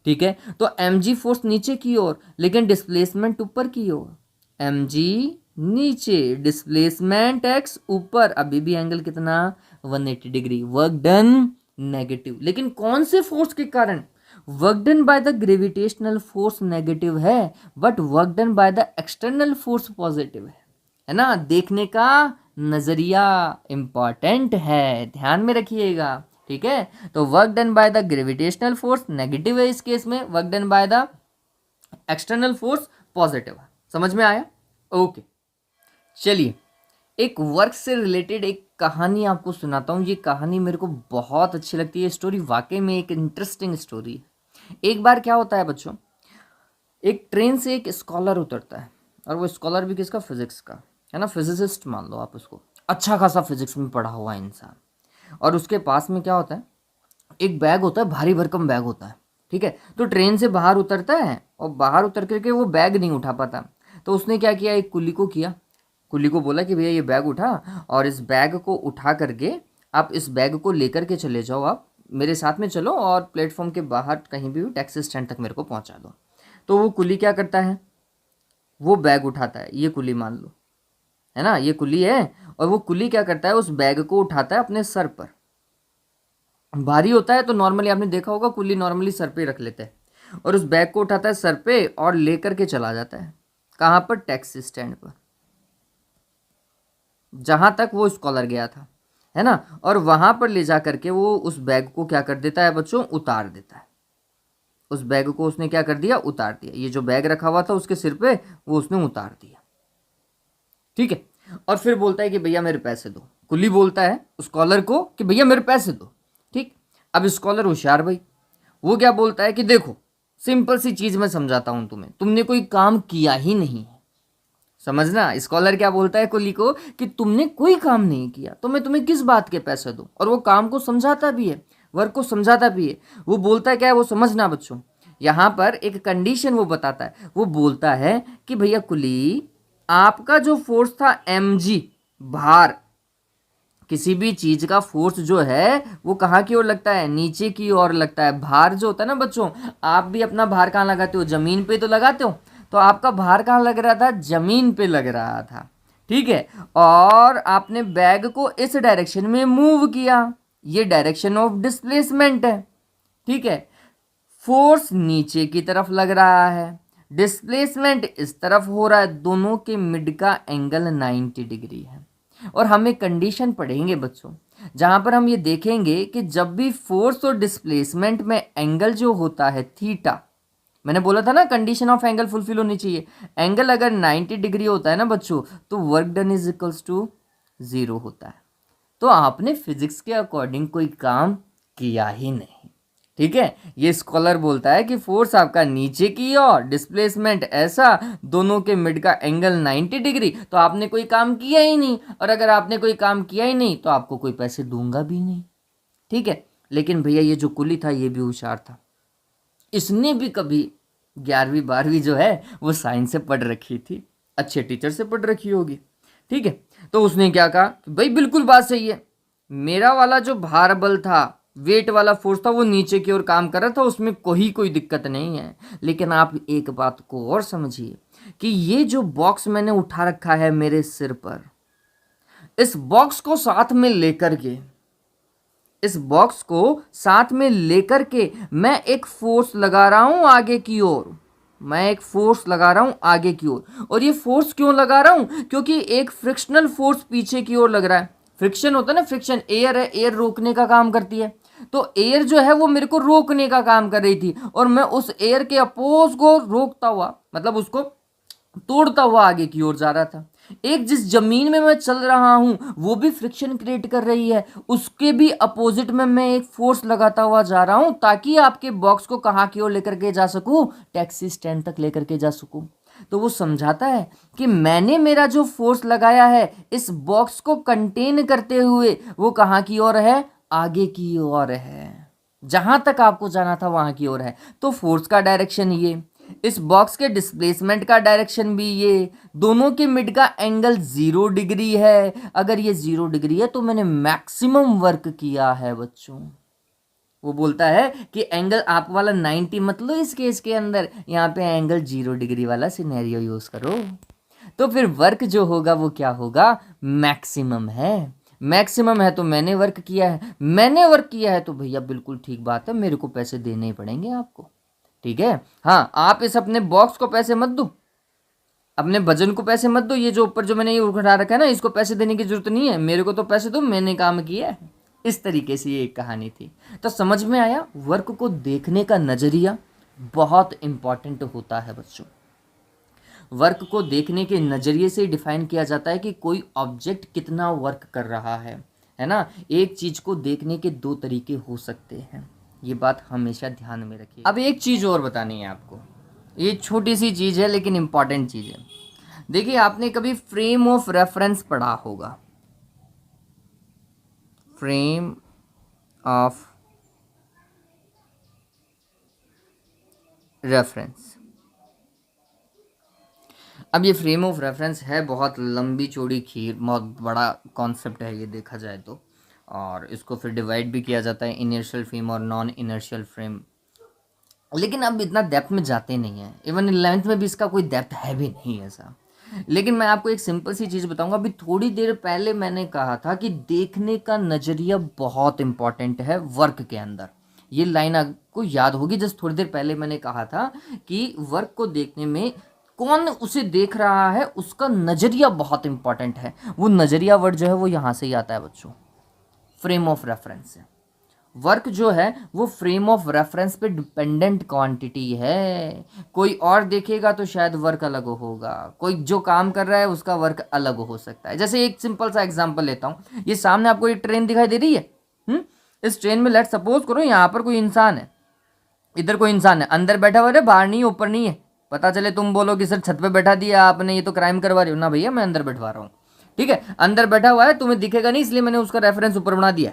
ठीक है। तो mg फोर्स नीचे की ओर, लेकिन डिस्प्लेसमेंट ऊपर की ओर। mg नीचे, डिस्प्लेसमेंट x ऊपर, अभी भी एंगल कितना, 180 डिग्री, वर्क डन नेगेटिव। लेकिन कौन से फोर्स के कारण, work done by the gravitational force negative है, but work done by the external force positive है ना। देखने का नजरिया इंपॉर्टेंट है, ध्यान में रखिएगा, ठीक है। तो work done by the gravitational force negative है इस केस में, work done by the external force positive है। समझ में आया, ओके। चलिए एक वर्क से रिलेटेड एक कहानी आपको सुनाता हूँ। ये कहानी मेरे को बहुत अच्छी लगती है, स्टोरी वाकई में एक इंटरेस्टिंग स्टोरी है। एक बार क्या होता है बच्चों, एक ट्रेन से एक स्कॉलर उतरता है, और वो स्कॉलर भी किसका, फिजिक्स का, है ना, फिजिसिस्ट मान लो आप उसको, अच्छा खासा फिजिक्स में पढ़ा हुआ इंसान। और उसके पास में क्या होता है, एक बैग होता है, भारी भरकम बैग होता है, ठीक है। तो ट्रेन से बाहर उतरता है, और बाहर उतर करके वो बैग नहीं उठा पाता। तो उसने क्या किया, एक कुली को किया, कुली को बोला कि भैया ये बैग उठा, और इस बैग को उठा करके आप इस बैग को लेकर के चले जाओ, आप मेरे साथ में चलो, और प्लेटफॉर्म के बाहर कहीं भी टैक्सी स्टैंड तक मेरे को पहुंचा दो। तो वो कुली क्या करता है, वो बैग उठाता है, ये कुली मान लो, है ना, ये कुली है, और वो कुली क्या करता है, उस बैग को उठाता है अपने सर पर। भारी होता है तो नॉर्मली आपने देखा होगा, कुली नॉर्मली सर पे रख लेते हैं, और उस बैग को उठाता है सर पे और लेकर के चला जाता है, कहाँ पर, टैक्सी स्टैंड पर, जहां तक वो स्कॉलर गया था, है ना। और वहां पर ले जा करके वो उस बैग को क्या कर देता है बच्चों, उतार देता है। उस बैग को उसने क्या कर दिया, उतार दिया। ये जो बैग रखा हुआ था उसके सिर पे, वो उसने उतार दिया, ठीक है। और फिर बोलता है कि भैया मेरे पैसे दो। कुली बोलता है स्कॉलर को कि भैया मेरे पैसे दो, ठीक। अब स्कॉलर होशियार भाई, वो क्या बोलता है कि देखो सिंपल सी चीज मैं समझाता हूं तुम्हें, तुमने कोई काम किया ही नहीं है। समझना, स्कॉलर क्या बोलता है कुली को कि तुमने कोई काम नहीं किया, तो मैं तुम्हें किस बात के पैसे दूं। और वो काम को समझाता भी है, वर्क को समझाता भी है। वो बोलता है क्या है, वो समझना बच्चों, यहाँ पर एक कंडीशन वो बताता है। वो बोलता है कि भैया कुली, आपका जो फोर्स था mg, भार, किसी भी चीज का फोर्स जो है वो कहाँ की ओर लगता है, नीचे की ओर लगता है। भार जो होता है ना बच्चों, आप भी अपना भार कहाँ लगाते हो, जमीन पे तो लगाते हो। तो आपका भार कहाँ लग रहा था, जमीन पे लग रहा था, ठीक है। और आपने बैग को इस डायरेक्शन में मूव किया, ये डायरेक्शन ऑफ डिस्प्लेसमेंट है, ठीक है। फोर्स नीचे की तरफ लग रहा है, डिस्प्लेसमेंट इस तरफ हो रहा है, दोनों के मिड का एंगल 90 डिग्री है। और हम एक कंडीशन पढ़ेंगे बच्चों, जहां पर हम ये देखेंगे कि जब भी फोर्स और डिस्प्लेसमेंट में एंगल जो होता है थीटा, मैंने बोला था ना कंडीशन ऑफ एंगल फुलफिल होनी चाहिए। एंगल अगर 90 डिग्री होता है ना बच्चों, तो work done is equals to 0 होता है। तो आपने फिजिक्स के अकॉर्डिंग कोई काम किया ही नहीं, ठीक है। ये स्कॉलर बोलता है कि फोर्स आपका नीचे की और डिस्प्लेसमेंट ऐसा, दोनों के मिड का एंगल 90 डिग्री, तो आपने कोई काम किया ही नहीं। और अगर आपने कोई काम किया ही नहीं तो आपको कोई पैसे दूंगा भी नहीं, ठीक है। लेकिन भैया ये जो कुली था ये भी होशियार था, इसने भी कभी 11वीं 12वीं जो है वो साइंस से पढ़ रखी थी, अच्छे टीचर से पढ़ रखी होगी, ठीक है। तो उसने क्या कहा कि भाई बिल्कुल बात सही है, मेरा वाला जो भार बल था वेट वाला फोर्स था वो नीचे की ओर काम कर रहा था, उसमें कोई दिक्कत नहीं है। लेकिन आप एक बात को और समझिए कि ये जो बॉक्स मैंने उठा रखा है मेरे सिर पर, इस बॉक्स को साथ में लेकर के, इस बॉक्स को साथ में लेकर के मैं एक फोर्स लगा रहा हूं आगे की ओर, मैं एक फोर्स लगा रहा हूं आगे की ओर। और ये फोर्स क्यों लगा रहा हूं? क्योंकि एक फ्रिक्शनल फोर्स पीछे की ओर लग रहा है। फ्रिक्शन होता है ना, फ्रिक्शन, एयर है, एयर रोकने का काम करती है। तो एयर जो है वो मेरे को रोकने का काम कर रही थी, और मैं उस एयर के अपोज को रोकता हुआ, मतलब उसको तोड़ता हुआ आगे की ओर जा रहा था। एक जिस जमीन में मैं चल रहा हूं वो भी फ्रिक्शन क्रिएट कर रही है, उसके भी अपोजिट में मैं एक फोर्स लगाता हुआ जा रहा हूं, ताकि आपके बॉक्स को कहां की ओर लेकर के जा सकूं, टैक्सी स्टैंड तक लेकर के जा सकूं। तो वो समझाता है कि मैंने मेरा जो फोर्स लगाया है इस बॉक्स को कंटेन करते हुए, वो कहां की ओर है, आगे की ओर है, जहां तक आपको जाना था वहां की ओर है। तो फोर्स का डायरेक्शन ये, इस बॉक्स के डिस्प्लेसमेंट का डायरेक्शन भी ये, दोनों के मिड का एंगल 0 डिग्री है। अगर ये 0 डिग्री है तो मैंने मैक्सिमम वर्क किया है बच्चों। वो बोलता है कि एंगल आप वाला 90 मत लो इस केस के अंदर, यहाँ पे एंगल 0 डिग्री वाला सिनेरियो यूज करो, तो फिर वर्क जो होगा वो क्या होगा, मैक्सिमम है। मैक्सिमम है तो मैंने वर्क किया है, मैंने वर्क किया है तो भैया बिल्कुल ठीक बात है, मेरे को पैसे देने ही पड़ेंगे आपको। ठीक है, हाँ, आप इस अपने बॉक्स को पैसे मत दो, अपने वजन को पैसे मत दो, ये जो ऊपर जो मैंने ये उठा रखा है ना, इसको पैसे देने की जरूरत नहीं है, मेरे को तो पैसे दो, मैंने काम किया है। इस तरीके से ये एक कहानी थी। तो समझ में आया, वर्क को देखने का नजरिया बहुत इंपॉर्टेंट होता है बच्चों। वर्क को देखने के नजरिए से डिफाइन किया जाता है कि कोई ऑब्जेक्ट कितना वर्क कर रहा है ना। एक चीज को देखने के दो तरीके हो सकते हैं, ये बात हमेशा ध्यान में रखिए। अब एक चीज और बतानी है आपको, ये छोटी सी चीज है लेकिन इंपॉर्टेंट चीज है। देखिए, आपने कभी फ्रेम ऑफ रेफरेंस पढ़ा होगा, फ्रेम ऑफ रेफरेंस। अब ये फ्रेम ऑफ रेफरेंस है बहुत लंबी चौड़ी खीर, बहुत बड़ा कॉन्सेप्ट है ये देखा जाए तो, और इसको फिर डिवाइड भी किया जाता है इनर्शियल फ्रेम और नॉन इनर्शियल फ्रेम, लेकिन अब इतना डेप्थ में जाते नहीं है, इवन 11th में भी इसका कोई डेप्थ है भी नहीं ऐसा। लेकिन मैं आपको एक सिंपल सी चीज़ बताऊंगा। अभी थोड़ी देर पहले मैंने कहा था कि देखने का नज़रिया बहुत इंपॉर्टेंट है वर्क के अंदर, ये लाइन आपको याद होगी। जस्ट थोड़ी देर पहले मैंने कहा था कि वर्क को देखने में कौन उसे देख रहा है उसका नज़रिया बहुत इंपॉर्टेंट है। वो नज़रिया वर्ड जो है वो यहाँ से ही आता है बच्चों, फ्रेम ऑफ रेफरेंस से। वर्क जो है वो फ्रेम ऑफ रेफरेंस पे डिपेंडेंट क्वांटिटी है। कोई और देखेगा तो शायद वर्क अलग होगा, कोई जो काम कर रहा है उसका वर्क अलग हो सकता है। जैसे एक सिंपल सा एग्जांपल लेता हूँ, ये सामने आपको एक ट्रेन दिखाई दे रही है, इस ट्रेन में लेट सपोज करो यहाँ पर कोई इंसान है, इधर कोई इंसान है, अंदर बैठा हुआ है, बाहर नहीं है, ऊपर नहीं है। पता चले तुम बोलो कि सर छत पे बैठा दिया आपने, ये तो क्राइम करवा रही हो ना। भैया मैं अंदर बैठवा रहा हूँ, ठीक है, अंदर बैठा हुआ है, तुम्हें दिखेगा नहीं इसलिए मैंने उसका रेफरेंस ऊपर बना दिया,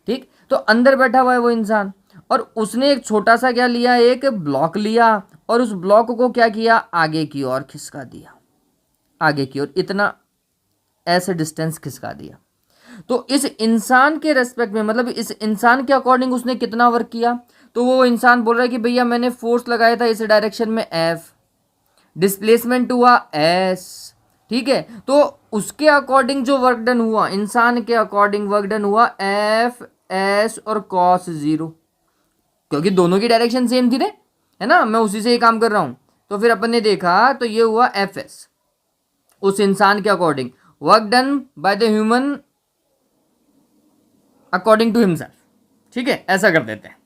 ठीक। तो अंदर बैठा हुआ है वो इंसान, और उसने एक छोटा सा क्या लिया, एक ब्लॉक लिया, और उस ब्लॉक को क्या किया, आगे की ओर खिसका दिया, आगे की ओर इतना ऐसे डिस्टेंस खिसका दिया। तो इस इंसान के रेस्पेक्ट में, मतलब इस इंसान के अकॉर्डिंग उसने कितना वर्क किया, तो वो इंसान बोल रहा है कि भैया मैंने फोर्स लगाया था इस डायरेक्शन में F, डिस्प्लेसमेंट हुआ S, ठीक है। तो उसके अकॉर्डिंग जो वर्क डन हुआ, इंसान के अकॉर्डिंग वर्क डन हुआ F S और cos 0, क्योंकि दोनों की डायरेक्शन सेम थी रे, है ना, मैं उसी से ही काम कर रहा हूं। तो फिर अपन ने देखा तो ये हुआ FS, उस इंसान के according work done by the human according to himself, ठीक है, ऐसा कर देते हैं।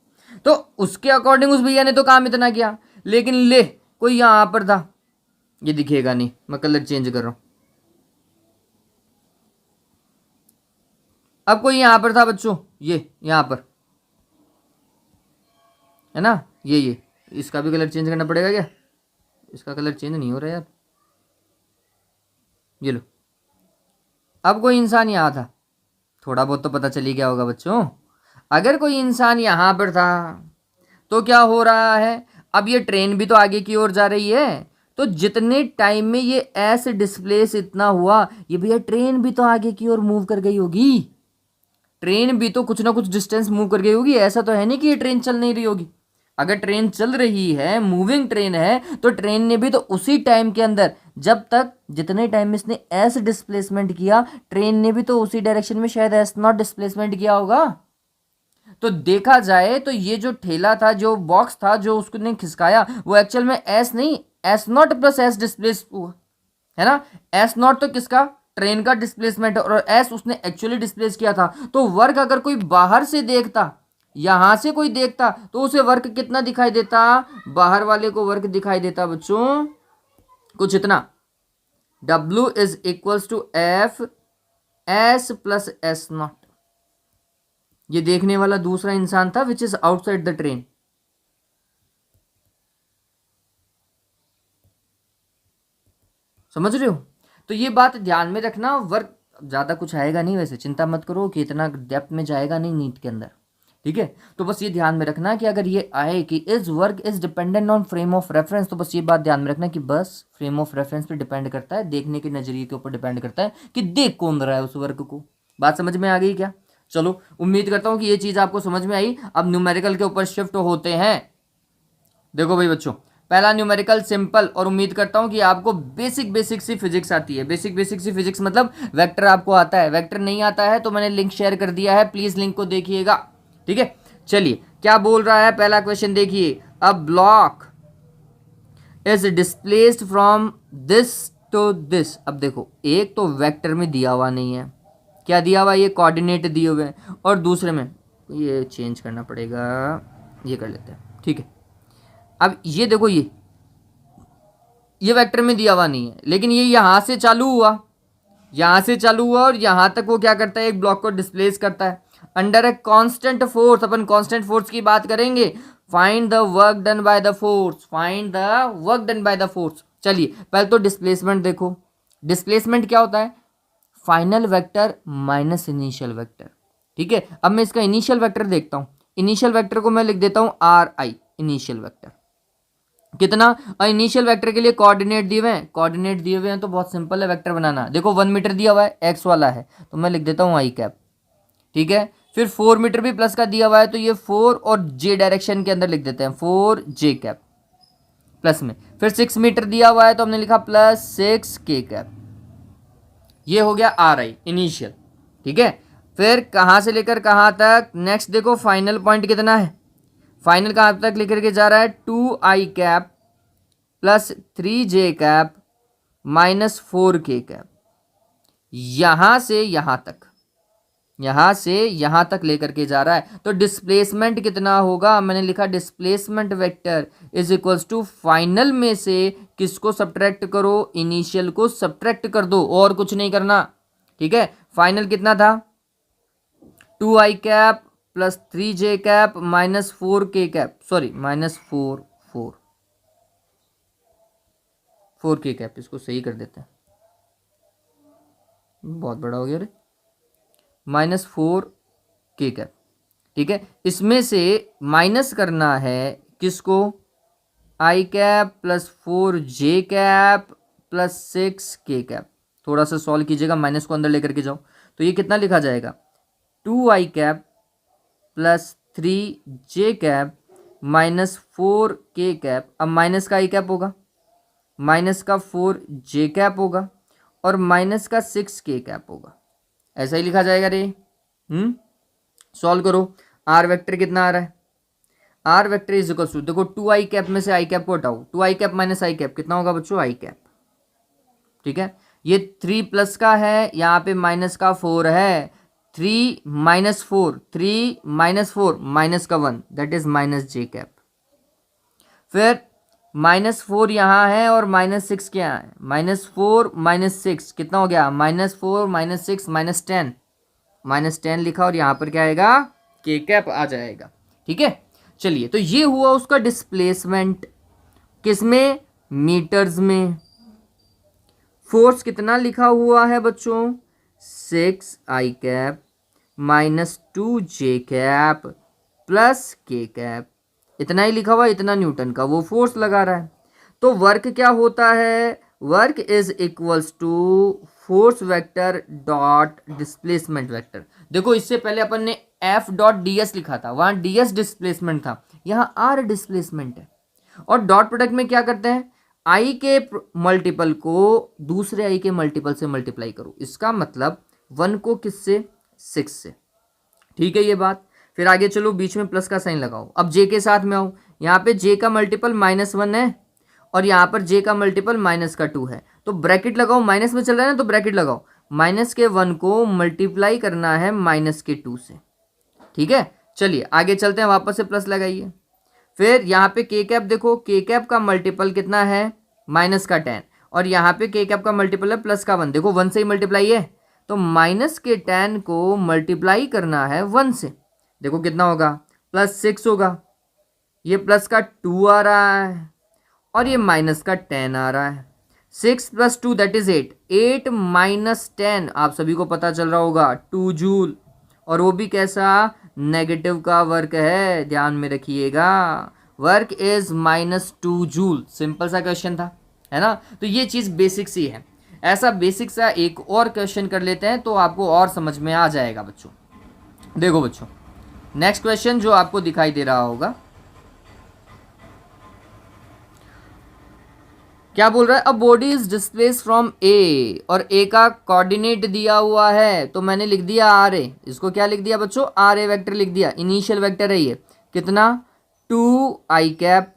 तो उसके अकॉर्डिंग उस भैया ने तो काम इतना किया, लेकिन ले कोई यहां पर था, ये दिखेगा नहीं, मैं कलर चेंज कर रहा हूं। अब कोई यहां पर था बच्चों, ये यहां पर है ना, ये इसका भी कलर चेंज करना पड़ेगा क्या, इसका कलर चेंज नहीं हो रहा यार, ये लो। अब कोई इंसान यहां था, थोड़ा बहुत तो पता चली गया होगा बच्चों। अगर कोई इंसान यहां पर था तो क्या हो रहा है, अब ये ट्रेन भी तो आगे की ओर जा रही है, तो जितने टाइम में ये ऐसे डिस्प्लेस इतना हुआ, ये भैया ट्रेन भी तो आगे की ओर मूव कर गई होगी, ट्रेन भी तो कुछ ना कुछ डिस्टेंस मूव कर गई होगी, ऐसा तो है नहीं कि ये ट्रेन चल नहीं रही होगी। अगर ट्रेन चल रही है, मूविंग ट्रेन है, तो ट्रेन ने भी तो उसी टाइम के अंदर, जब तक जितने टाइम में इसने एस डिस्प्लेसमेंट किया, ट्रेन ने भी तो उसी डायरेक्शन में शायद एस नॉट डिस्प्लेसमेंट किया होगा। तो देखा जाए तो ये जो ठेला था, जो बॉक्स था, जो उसने खिसकाया, वो एक्चुअल में एस नहीं, S not plus S displace हुआ है ना। एस नॉट तो किसका, ट्रेन का डिस्प्लेसमेंट, और एस उसने एक्चुअली डिस्प्लेस किया था। तो वर्क अगर कोई बाहर से देखता, यहां से कोई देखता, तो उसे वर्क कितना दिखाई देता, बाहर वाले को वर्क दिखाई देता बच्चों कुछ इतना, W is equals to F S plus S naught. ये देखने वाला दूसरा इंसान था which is outside the train. समझ रहे हो। तो ये बात ध्यान में रखना। वर्क ज़्यादा कुछ आएगा नहीं, वैसे चिंता मत करो कि इतना डेप्थ में जाएगा नहीं नीट के अंदर, ठीक है। तो बस ये ध्यान में रखना कि अगर ये आए कि is work is dependent on frame of reference, तो बस ये बात ध्यान में रखना कि बस फ्रेम ऑफ रेफरेंस पे डिपेंड करता है, देखने के नजरिए के ऊपर डिपेंड करता है कि देख कौन रहा है उस वर्क को। बात समझ में आ गई क्या। चलो, उम्मीद करता हूँ कि ये चीज़ आपको समझ में आई। अब न्यूमेरिकल के ऊपर शिफ्ट होते हैं। देखो भाई बच्चों, पहला न्यूमेरिकल सिंपल, और उम्मीद करता हूं कि आपको बेसिक सी फिजिक्स आती है। बेसिक सी फिजिक्स मतलब वेक्टर आपको आता है। वेक्टर नहीं आता है तो मैंने लिंक शेयर कर दिया है, प्लीज लिंक को देखिएगा, ठीक है। चलिए क्या बोल रहा है पहला क्वेश्चन देखिए। A block is displaced from this to this. अब देखो, एक तो वेक्टर में दिया हुआ नहीं है, क्या दिया हुआ, ये कोऑर्डिनेट दिए हुए हैं, और दूसरे में ये चेंज करना पड़ेगा, ये कर लेते हैं, ठीक है। अब ये देखो, ये वेक्टर में दिया हुआ नहीं है, लेकिन ये यहां से चालू हुआ, यहां से चालू हुआ, और यहां तक वो क्या करता है, एक ब्लॉक को डिस्प्लेस करता है under a constant force. Upon constant force की बात करेंगे। Find the work done by the force, find the work done by the force. चलिए पहले तो डिस्प्लेसमेंट देखो। डिस्प्लेसमेंट क्या होता है, final vector minus initial vector, ठीक है। अब मैं इसका इनिशियल वेक्टर देखता हूं। इनिशियल वेक्टर को मैं लिख देता हूं आर आई, इनिशियल वेक्टर कितना। इनिशियल वेक्टर के लिए कोऑर्डिनेट दिए हुए हैं, कोऑर्डिनेट दिए हुए हैं तो बहुत सिंपल है वेक्टर बनाना। देखो 1 मीटर दिया हुआ है, एक्स वाला है, तो मैं लिख देता हूँ आई कैप, ठीक है। फिर 4 मीटर भी प्लस का दिया हुआ है, तो ये 4 और जे डायरेक्शन के अंदर लिख देते हैं, 4 जे कैप प्लस में। फिर 6 मीटर दिया हुआ है तो हमने लिखा प्लस 6 के कैप। ये हो गया आर आई इनिशियल, ठीक है। फिर कहां से लेकर कहां तक, नेक्स्ट देखो फाइनल पॉइंट कितना है। फाइनल कहां तक लेकर के जा रहा है, 2 आई कैप प्लस 3 जे कैप माइनस 4 के कैप। यहां से यहां तक, यहां से यहां तक लेकर के जा रहा है। तो डिस्प्लेसमेंट कितना होगा, मैंने लिखा displacement vector is equals to final में से किसको सब्ट्रैक्ट करो, इनिशियल को सब्ट्रैक्ट कर दो, और कुछ नहीं करना, ठीक है। फाइनल कितना था, 2 आई कैप प्लस 3 जे कैप माइनस 4 के कैप, सॉरी माइनस 4 के कैप। इसको सही कर देते हैं, बहुत बड़ा हो गया रे, माइनस 4 के कैप, ठीक है। इसमें से माइनस करना है किसको, आई कैप प्लस 4 जे कैप प्लस 6 के कैप। थोड़ा सा सॉल्व कीजिएगा, माइनस को अंदर लेकर के जाओ, तो ये कितना लिखा जाएगा, 2 आई कैप प्लस 3 जे कैप माइनस 4 के कैप। अब माइनस का आई कैप होगा, माइनस का 4 जे कैप होगा, और माइनस का 6 के कैप होगा। ऐसा ही लिखा जाएगा रे। सॉल्व करो। आर वेक्टर कितना आ रहा है, R vector is equal to, देखो 2 आई कैप में से आई कैप को हटाओ, 2 आई कैप माइनस आई कैप कितना होगा बच्चों, आई कैप, ठीक है। ये 3 प्लस का है, यहाँ पे माइनस का 4 है, 3 माइनस 4, 3 माइनस 4 माइनस का 1, that is minus J cap. फिर माइनस 4 यहाँ है और माइनस 6 क्या है, माइनस 4 माइनस 6 कितना हो गया, माइनस 4 माइनस 6 माइनस 10, माइनस 10 लिखा, और यहाँ पर क्या आएगा, के कैप आ जाएगा, ठीक है। चलिए, तो ये हुआ उसका डिस्प्लेसमेंट, किसमें, मीटर्स में। फोर्स कितना लिखा हुआ है बच्चों, 6 आई कैप माइनस 2 जे कैप प्लस के कैप, इतना ही लिखा हुआ, इतना न्यूटन का वो फोर्स लगा रहा है। तो वर्क क्या होता है, work is equals to force vector dot displacement vector. देखो इससे पहले अपन ने एफ डॉट डी एस लिखा था, वहां डी एस डिस्प्लेसमेंट था, यहाँ आर डिस्प्लेसमेंट है। और डॉट प्रोडक्ट में क्या करते हैं, आई के मल्टीपल को दूसरे आई के मल्टीपल से मल्टीप्लाई करो, इसका मतलब 1 को किससे, 6 से। ठीक है ये बात। फिर आगे चलो, बीच में प्लस का साइन लगाओ। अब जे के साथ में आओ, यहाँ पे जे का मल्टीपल -1 है और यहाँ पर जे का मल्टीपल -2 है, तो ब्रैकेट लगाओ, माइनस में चल रहा है ना तो ब्रैकेट लगाओ। -1 को मल्टीप्लाई करना है -2 से। ठीक है, चलिए आगे चलते हैं, वापस से प्लस लगाइए। फिर यहाँ पे के कैप देखो, के कैप का मल्टीपल कितना है, -10 और यहाँ पे के कैप का मल्टीपल है +1। देखो 1 से ही मल्टीप्लाई है, तो -10 को मल्टीप्लाई करना है 1 से। देखो कितना होगा, +6 होगा, ये प्लस का 2 आ रहा है और ये -10 आ रहा है। 6 + 2 दैट इज 8, 8 - 10 आप सभी को पता चल रहा होगा 2 जूल, और वो भी कैसा, नेगेटिव का वर्क है, ध्यान में रखिएगा, वर्क इज -2 जूल। सिंपल सा क्वेश्चन था, है ना। तो ये चीज़ बेसिक सी है। ऐसा बेसिक सा एक और क्वेश्चन कर लेते हैं तो आपको और समझ में आ जाएगा बच्चों। देखो बच्चों, नेक्स्ट क्वेश्चन जो आपको दिखाई दे रहा होगा, क्या बोल रहा है, a body is displace from A, और ए का कोऑर्डिनेट दिया हुआ है तो मैंने लिख दिया आर ए। इसको क्या लिख दिया बच्चों, आर ए वेक्टर लिख दिया, इनिशियल वेक्टर है ये, कितना 2i cap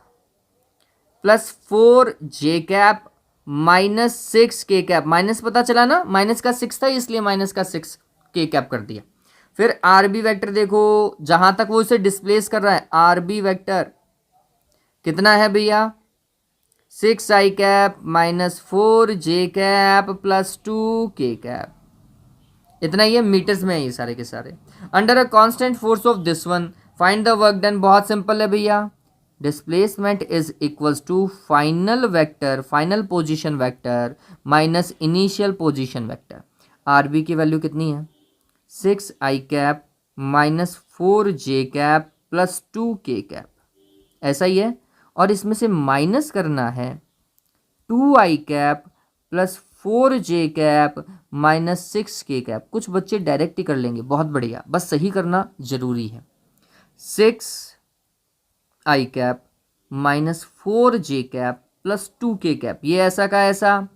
+4j cap -6k cap, minus पता चला ना, माइनस का 6 था इसलिए -6k कैप कर दिया। फिर आर बी वैक्टर देखो, जहां तक वो इसे डिस्प्लेस कर रहा है, आर बी वैक्टर कितना है भैया, 6i cap -4j cap +2k cap, इतना ही है, मीटर्स में है ये सारे के सारे। Under a constant force of this one find the work done, बहुत सिंपल है भैया, displacement is equals to final vector, final position vector minus initial position vector. R B की वैल्यू कितनी है, 6i cap -4j cap +2k cap, ऐसा ही है। और इसमें से माइनस करना है 2i cap +4j cap -6k cap. कुछ बच्चे डायरेक्ट ही कर लेंगे, बहुत बढ़िया, बस सही करना जरूरी है। 6i cap -4j cap +2k cap, ये ऐसा का ऐसा।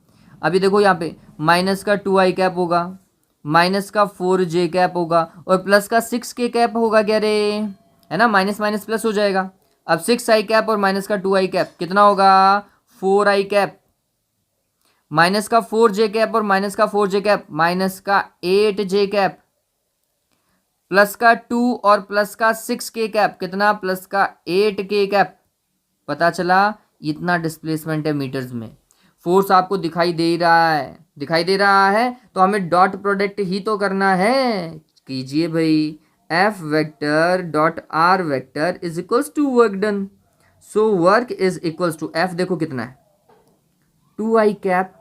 अभी देखो यहाँ पे माइनस का 2i कैप होगा, माइनस का 4j कैप होगा और प्लस का 6k कैप होगा, क्या रे, है ना, माइनस माइनस प्लस हो जाएगा। अब 6i कैप और माइनस का 2i कैप कितना होगा, 4i कैप, माइनस का 4j कैप और माइनस का 4j कैप माइनस का 8j कैप, प्लस का 2 और प्लस का 6k कैप कितना, प्लस का 8k कैप। पता चला इतना डिस्प्लेसमेंट है मीटर्स में। फोर्स आपको दिखाई दे रहा है, दिखाई दे रहा है, तो हमें डॉट प्रोडक्ट ही तो करना है। कीजिए भाई, F vector dot R vector is equals to work done, so work is equals to F, देखो कितना है, 2i cap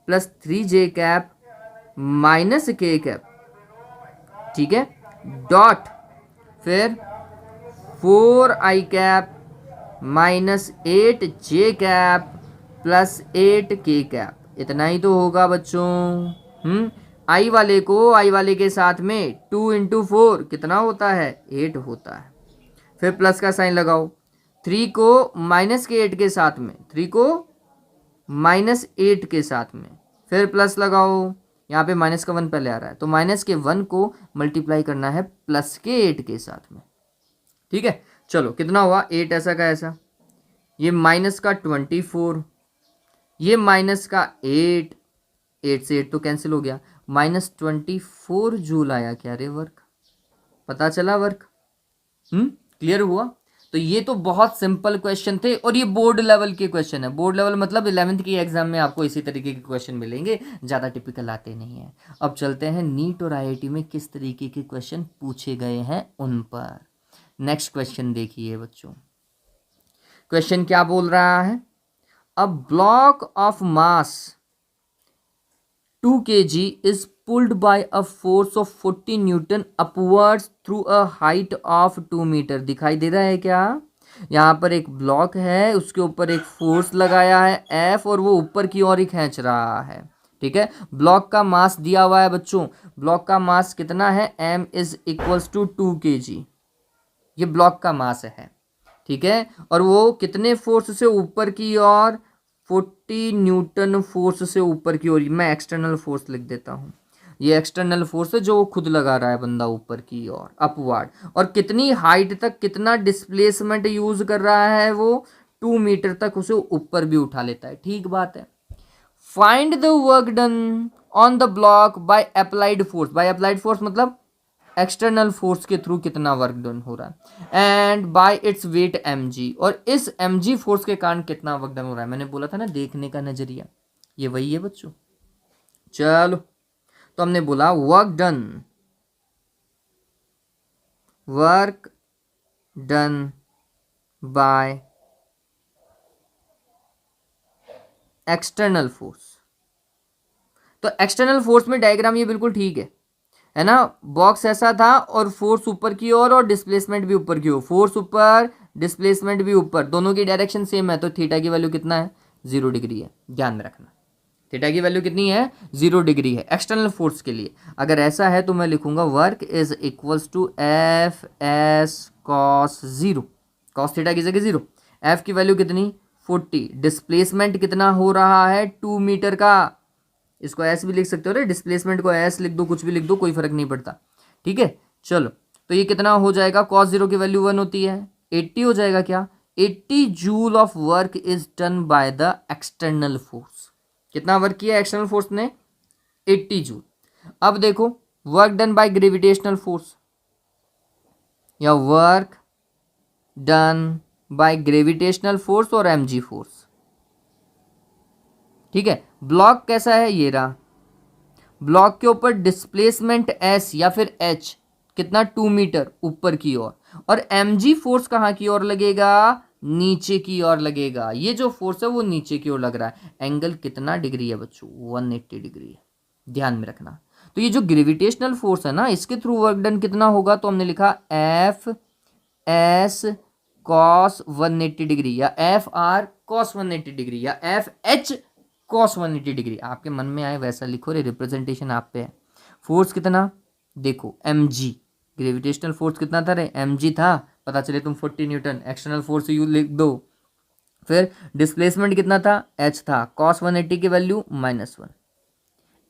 +3j cap -k cap, ठीक है, डॉट फिर 4i cap -8j cap +8k cap, इतना ही तो होगा बच्चों। आई वाले को आई वाले के साथ में 2 × 4 कितना होता है, 8 होता है। फिर प्लस का साइन लगाओ, 3 को -8 के साथ में, 3 को -8 के साथ में, फिर प्लस लगाओ, यहाँ पे माइनस का 1 पहले आ रहा है तो -1 को मल्टीप्लाई करना है +8 के साथ में। ठीक है, चलो कितना हुआ, 8 ऐसा का ऐसा, ये माइनस का 24, ये माइनस का 8, 8 से 8 तो कैंसिल हो गया, -24 जूल आया, क्या रे वर्क, पता चला वर्क। क्लियर हुआ। तो ये तो बहुत सिंपल क्वेश्चन थे और ये बोर्ड लेवल के क्वेश्चन है। बोर्ड लेवल मतलब 11th की एग्जाम में आपको इसी तरीके के क्वेश्चन मिलेंगे, ज़्यादा टिपिकल आते नहीं हैं। अब चलते हैं नीट और आईआईटी में किस तरीके के क्वेश्चन पूछे गए हैं उन पर। नेक्स्ट क्वेश्चन देखिए बच्चों, क्वेश्चन क्या बोल रहा है, a block of mass 2 kg is pulled by a force of 40 newton upwards through a height of 2 metre. दिखाई दे रहा है क्या, यहाँ पर एक ब्लॉक है, उसके ऊपर एक फोर्स लगाया है F और वो ऊपर की ओर ही खींच रहा है, ठीक है। ब्लॉक का मास दिया हुआ है बच्चों, ब्लॉक का मास कितना है, m is equals to 2 kg, ये ब्लॉक का मास है, ठीक है। और वो कितने फोर्स से ऊपर की ओर, 40 न्यूटन फोर्स से ऊपर की ओर, मैं एक्सटर्नल फोर्स लिख देता हूँ, ये एक्सटर्नल फोर्स है जो वो खुद लगा रहा है बंदा ऊपर की ओर, अपवर्ड। और कितनी हाइट तक, कितना डिस्प्लेसमेंट यूज कर रहा है वो, 2 मीटर तक उसे ऊपर भी उठा लेता है, ठीक बात है। Find the work done on the block by applied force, by applied force मतलब एक्सटर्नल फोर्स के थ्रू कितना वर्क डन हो रहा है, and bye its weight mg, और इस mg फोर्स के कारण कितना वर्क डन हो रहा है। मैंने बोला था ना देखने का नजरिया, ये वही है बच्चों। चलो तो हमने बोला work done by external force. तो एक्सटर्नल फोर्स में डायग्राम ये बिल्कुल ठीक है ना, बॉक्स ऐसा था और फोर्स ऊपर की ओर और डिस्प्लेसमेंट भी ऊपर की ओर, फोर्स ऊपर डिस्प्लेसमेंट भी ऊपर, दोनों की डायरेक्शन सेम है, तो थीटा की वैल्यू कितना है, 0 डिग्री है, ध्यान में रखना। थीटा की वैल्यू कितनी है, 0 डिग्री है एक्सटर्नल फोर्स के लिए। अगर ऐसा है तो मैं लिखूंगा work is equals to F S cos 0, cos theta की जगह 0, एफ की वैल्यू कितनी 40, डिस्प्लेसमेंट कितना हो रहा है 2 मीटर का, इसको एस भी लिख सकते हो रे, डिस्प्लेसमेंट को एस लिख दो, कुछ भी लिख दो, कोई फर्क नहीं पड़ता, ठीक है। चलो तो ये कितना हो जाएगा, कॉस 0 की वैल्यू 1 होती है, 80 हो जाएगा क्या, 80 joule of work is done by the external force. कितना वर्क किया एक्सटर्नल फोर्स ने, 80 जूल। अब देखो work done by gravitational force, या work done by gravitational force और mg फोर्स, ठीक है। ब्लॉक कैसा है, ये रहा, ब्लॉक के ऊपर डिस्प्लेसमेंट s या फिर h कितना 2 मीटर ऊपर की ओर, और mg फोर्स कहाँ की ओर लगेगा, नीचे की ओर लगेगा। ये जो फोर्स है वो नीचे की ओर लग रहा है, एंगल कितना डिग्री है बच्चों, 180 डिग्री है, ध्यान में रखना। तो ये जो ग्रेविटेशनल फोर्स है ना, इसके थ्रू वर्क डन कितना होगा, तो हमने लिखा एफ एस कॉस 180 डिग्री, या एफ आर कॉस 180 डिग्री, या एफ एच कॉस 180 डिग्री, आपके मन में आए वैसा लिखो रे, रिप्रेजेंटेशन आप पे है। फोर्स कितना देखो mg, ग्रेविटेशनल फोर्स कितना था रे, mg था, पता चले तुम 40 न्यूटन, एक्सटर्नल फोर्स यू लिख दो। फिर डिस्प्लेसमेंट कितना था, h था, cos 180 की वैल्यू -1,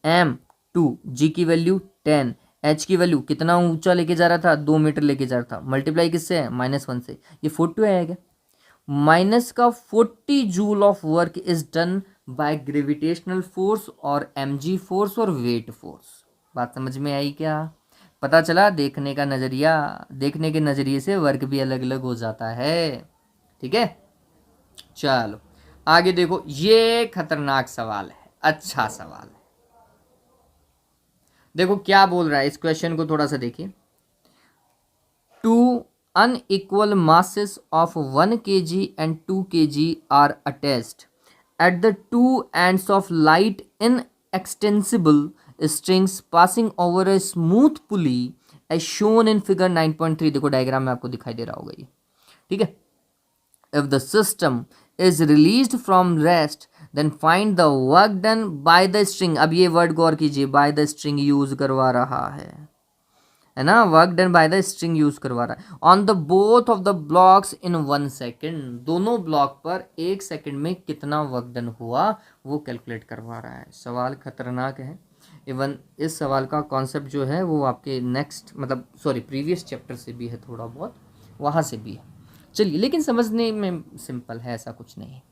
m2, g की वैल्यू 10, h की वैल्यू कितना ऊंचा लेके जा रहा था, 2 मीटर लेके जा रहा था, मल्टीप्लाई किससे है, -1 से, ये 40 आएगा। माइनस का 40 joule of work is done by gravitational force और mg फोर्स और वेट फोर्स। बात समझ में आई क्या, पता चला देखने का नजरिया, देखने के नजरिए से वर्क भी अलग अलग हो जाता है, ठीक है। चलो आगे देखो, ये खतरनाक सवाल है, अच्छा सवाल है, देखो क्या बोल रहा है, इस क्वेश्चन को थोड़ा सा देखिए। Two unequal masses of 1 kg and 2 kg are attached at the two ends of light inextensible strings passing over a smooth pulley as shown in figure 9.3। देखो डायग्राम में आपको दिखाई दे रहा होगा ये, ठीक है। If the system is released from rest then find the work done by the string। अब ये वर्ड गौर कीजिए, by the string यूज करवा रहा है ना, work done by the string use करवा रहा है, on the both of the blocks in 1 second, दोनों ब्लॉक पर 1 सेकेंड में कितना वर्क डन हुआ वो कैलकुलेट करवा रहा है। सवाल खतरनाक है, इवन इस सवाल का कॉन्सेप्ट जो है वो आपके नेक्स्ट मतलब प्रीवियस चैप्टर से भी है, थोड़ा बहुत वहाँ से भी है। चलिए, लेकिन समझने में सिंपल है, ऐसा कुछ नहीं है।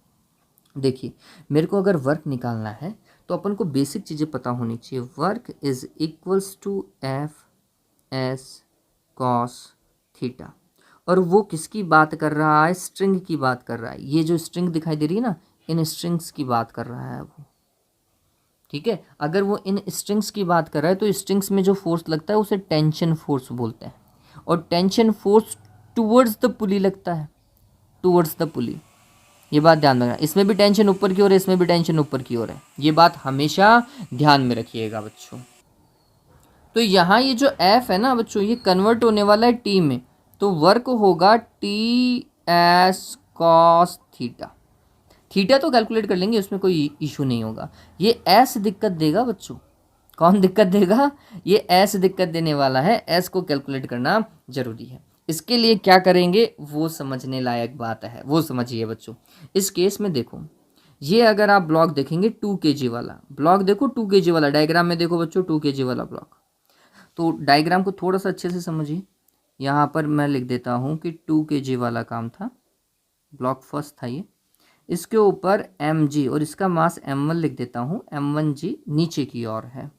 देखिए, मेरे को अगर वर्क निकालना है तो अपन को बेसिक चीज़ें पता होनी चाहिए। Work is equals to F S cos theta, और वो किसकी बात कर रहा है, स्ट्रिंग की बात कर रहा है। ये जो स्ट्रिंग दिखाई दे रही है ना, इन स्ट्रिंग्स की बात कर रहा है वो, ठीक है। अगर वो इन स्ट्रिंग्स की बात कर रहा है तो स्ट्रिंग्स में जो फोर्स लगता है उसे टेंशन फोर्स बोलते हैं, और टेंशन फोर्स टूवर्ड्स द पुली लगता है, टूवर्ड्स द पुली। ये बात ध्यान में रखना, इसमें भी टेंशन ऊपर की ओर है, इसमें भी टेंशन ऊपर की ओर है, ये बात हमेशा ध्यान में रखिएगा बच्चों। तो यहाँ ये जो F है ना बच्चों, ये कन्वर्ट होने वाला है T में, तो वर्क होगा T S cos theta. Theta तो कैलकुलेट कर लेंगे, उसमें कोई इशू नहीं होगा। ये एस दिक्कत देगा बच्चों। कौन दिक्कत देगा? ये एस दिक्कत देने वाला है। एस को कैलकुलेट करना जरूरी है। इसके लिए क्या करेंगे वो समझने लायक बात है, वो समझिए बच्चों। इस केस में देखो, ये अगर आप ब्लॉक देखेंगे 2 kg वाला ब्लॉक, देखो 2 kg वाला डायग्राम में देखो बच्चों, 2 kg वाला ब्लॉक। तो डायग्राम को थोड़ा सा अच्छे से समझिए। यहाँ पर मैं लिख देता हूँ कि 2 kg वाला काम था, ब्लॉक फर्स्ट था ये। इसके ऊपर mg और इसका मास m1 लिख देता हूँ, m1g नीचे की ओर है,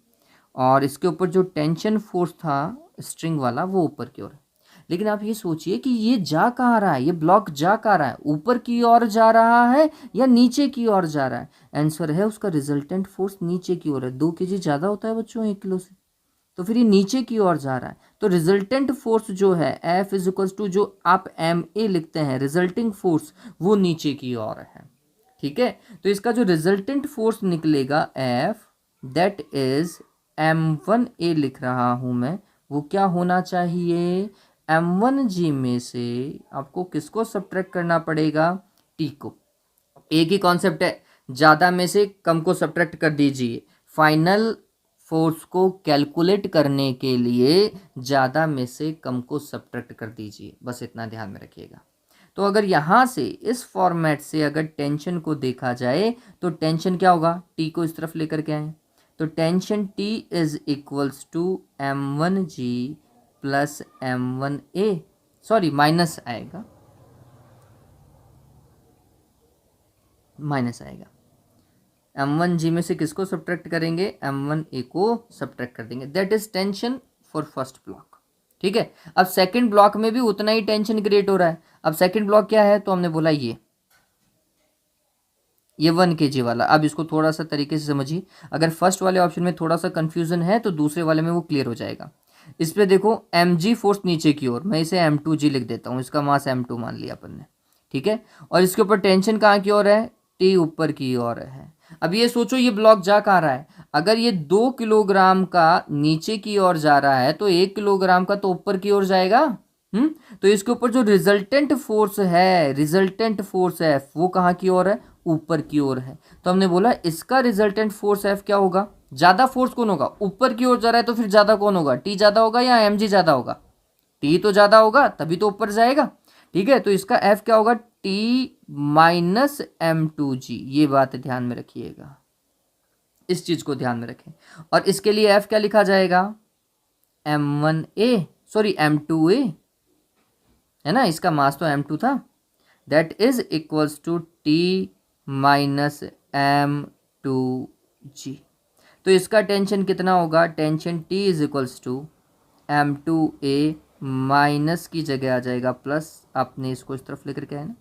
और इसके ऊपर जो टेंशन फोर्स था स्ट्रिंग वाला वो ऊपर की ओर है। लेकिन आप ये सोचिए कि ये जा कहाँ रहा है, ये ब्लॉक जा कहाँ रहा है, ऊपर की ओर जा रहा है या नीचे की ओर जा रहा है? आंसर है उसका रिजल्टेंट फोर्स नीचे की ओर है। 2 kg ज़्यादा होता है बच्चों 1 किलो से, तो फिर ये नीचे की ओर जा रहा है। तो रिजल्टेंट फोर्स जो है F इज इक्वल्स टू, जो आप MA लिखते हैं रिजल्टिंग फोर्स, वो नीचे की ओर है। ठीक है, तो इसका जो रिजल्टेंट फोर्स निकलेगा F, दैट इज M1A लिख रहा हूं मैं, वो क्या होना चाहिए? M1G में से आपको किसको सब्ट्रैक्ट करना पड़ेगा? T को। एक ही कॉन्सेप्ट है, ज़्यादा में से कम को सब्ट्रैक्ट कर दीजिए। फाइनल फोर्स को कैलकुलेट करने के लिए ज़्यादा में से कम को सब्ट्रैक्ट कर दीजिए, बस इतना ध्यान में रखिएगा। तो अगर यहाँ से इस फॉर्मेट से अगर टेंशन को देखा जाए तो टेंशन क्या होगा? टी को इस तरफ लेकर के आए, तो tension T is equals to M1G plus M1A, sorry minus आएगा, माइनस आएगा। M1G में से किसको सब्ट्रैक्ट करेंगे? M1A को सब्ट्रैक्ट कर देंगे। That is tension for first block. ठीक है, अब सेकंड ब्लॉक में भी उतना ही टेंशन क्रिएट हो रहा है। अब सेकंड ब्लॉक क्या है? तो हमने बोला ये 1 kg वाला। अब इसको थोड़ा सा तरीके से समझिए, अगर फर्स्ट वाले ऑप्शन में थोड़ा सा कंफ्यूजन है तो दूसरे वाले में वो क्लियर हो जाएगा। इस पे देखो mg फोर्स नीचे की ओर, मैं इसे M2G लिख देता हूँ, इसका मास M2 मान लिया अपन ने। ठीक है, और इसके ऊपर टेंशन कहाँ की ओर है? T ऊपर की ओर है। अब ये सोचो ये ब्लॉक जा कहाँ रहा है? अगर ये 2 किलोग्राम का नीचे की ओर जा रहा है तो 1 किलोग्राम का तो ऊपर की ओर जाएगा। तो इसके ऊपर जो रिजल्टेंट फोर्स है, रिजल्टेंट फोर्स है वो कहाँ की ओर है? ऊपर की ओर है। तो हमने बोला इसका रिजल्टेंट फोर्स F क्या होगा? ज्यादा फोर्स कौन होगा? ऊपर की ओर जा रहा है तो फिर ज्यादा कौन होगा? T ज्यादा होगा या mg ज्यादा होगा? T तो ज्यादा होगा तभी तो ऊपर जाएगा। ठीक है, तो इसका F क्या होगा? T minus M2G। ये बात ध्यान में रखिएगा, इस चीज को ध्यान में रखें। और इसके लिए F क्या लिखा जाएगा? M1A, सॉरी M2A है ना, इसका मास तो M2 था। That is equals to T minus M2G। तो इसका टेंशन कितना होगा? Tension T is equals to M2A minus की जगह आ जाएगा प्लस, आपने इसको इस तरफ लेकर के आए ना,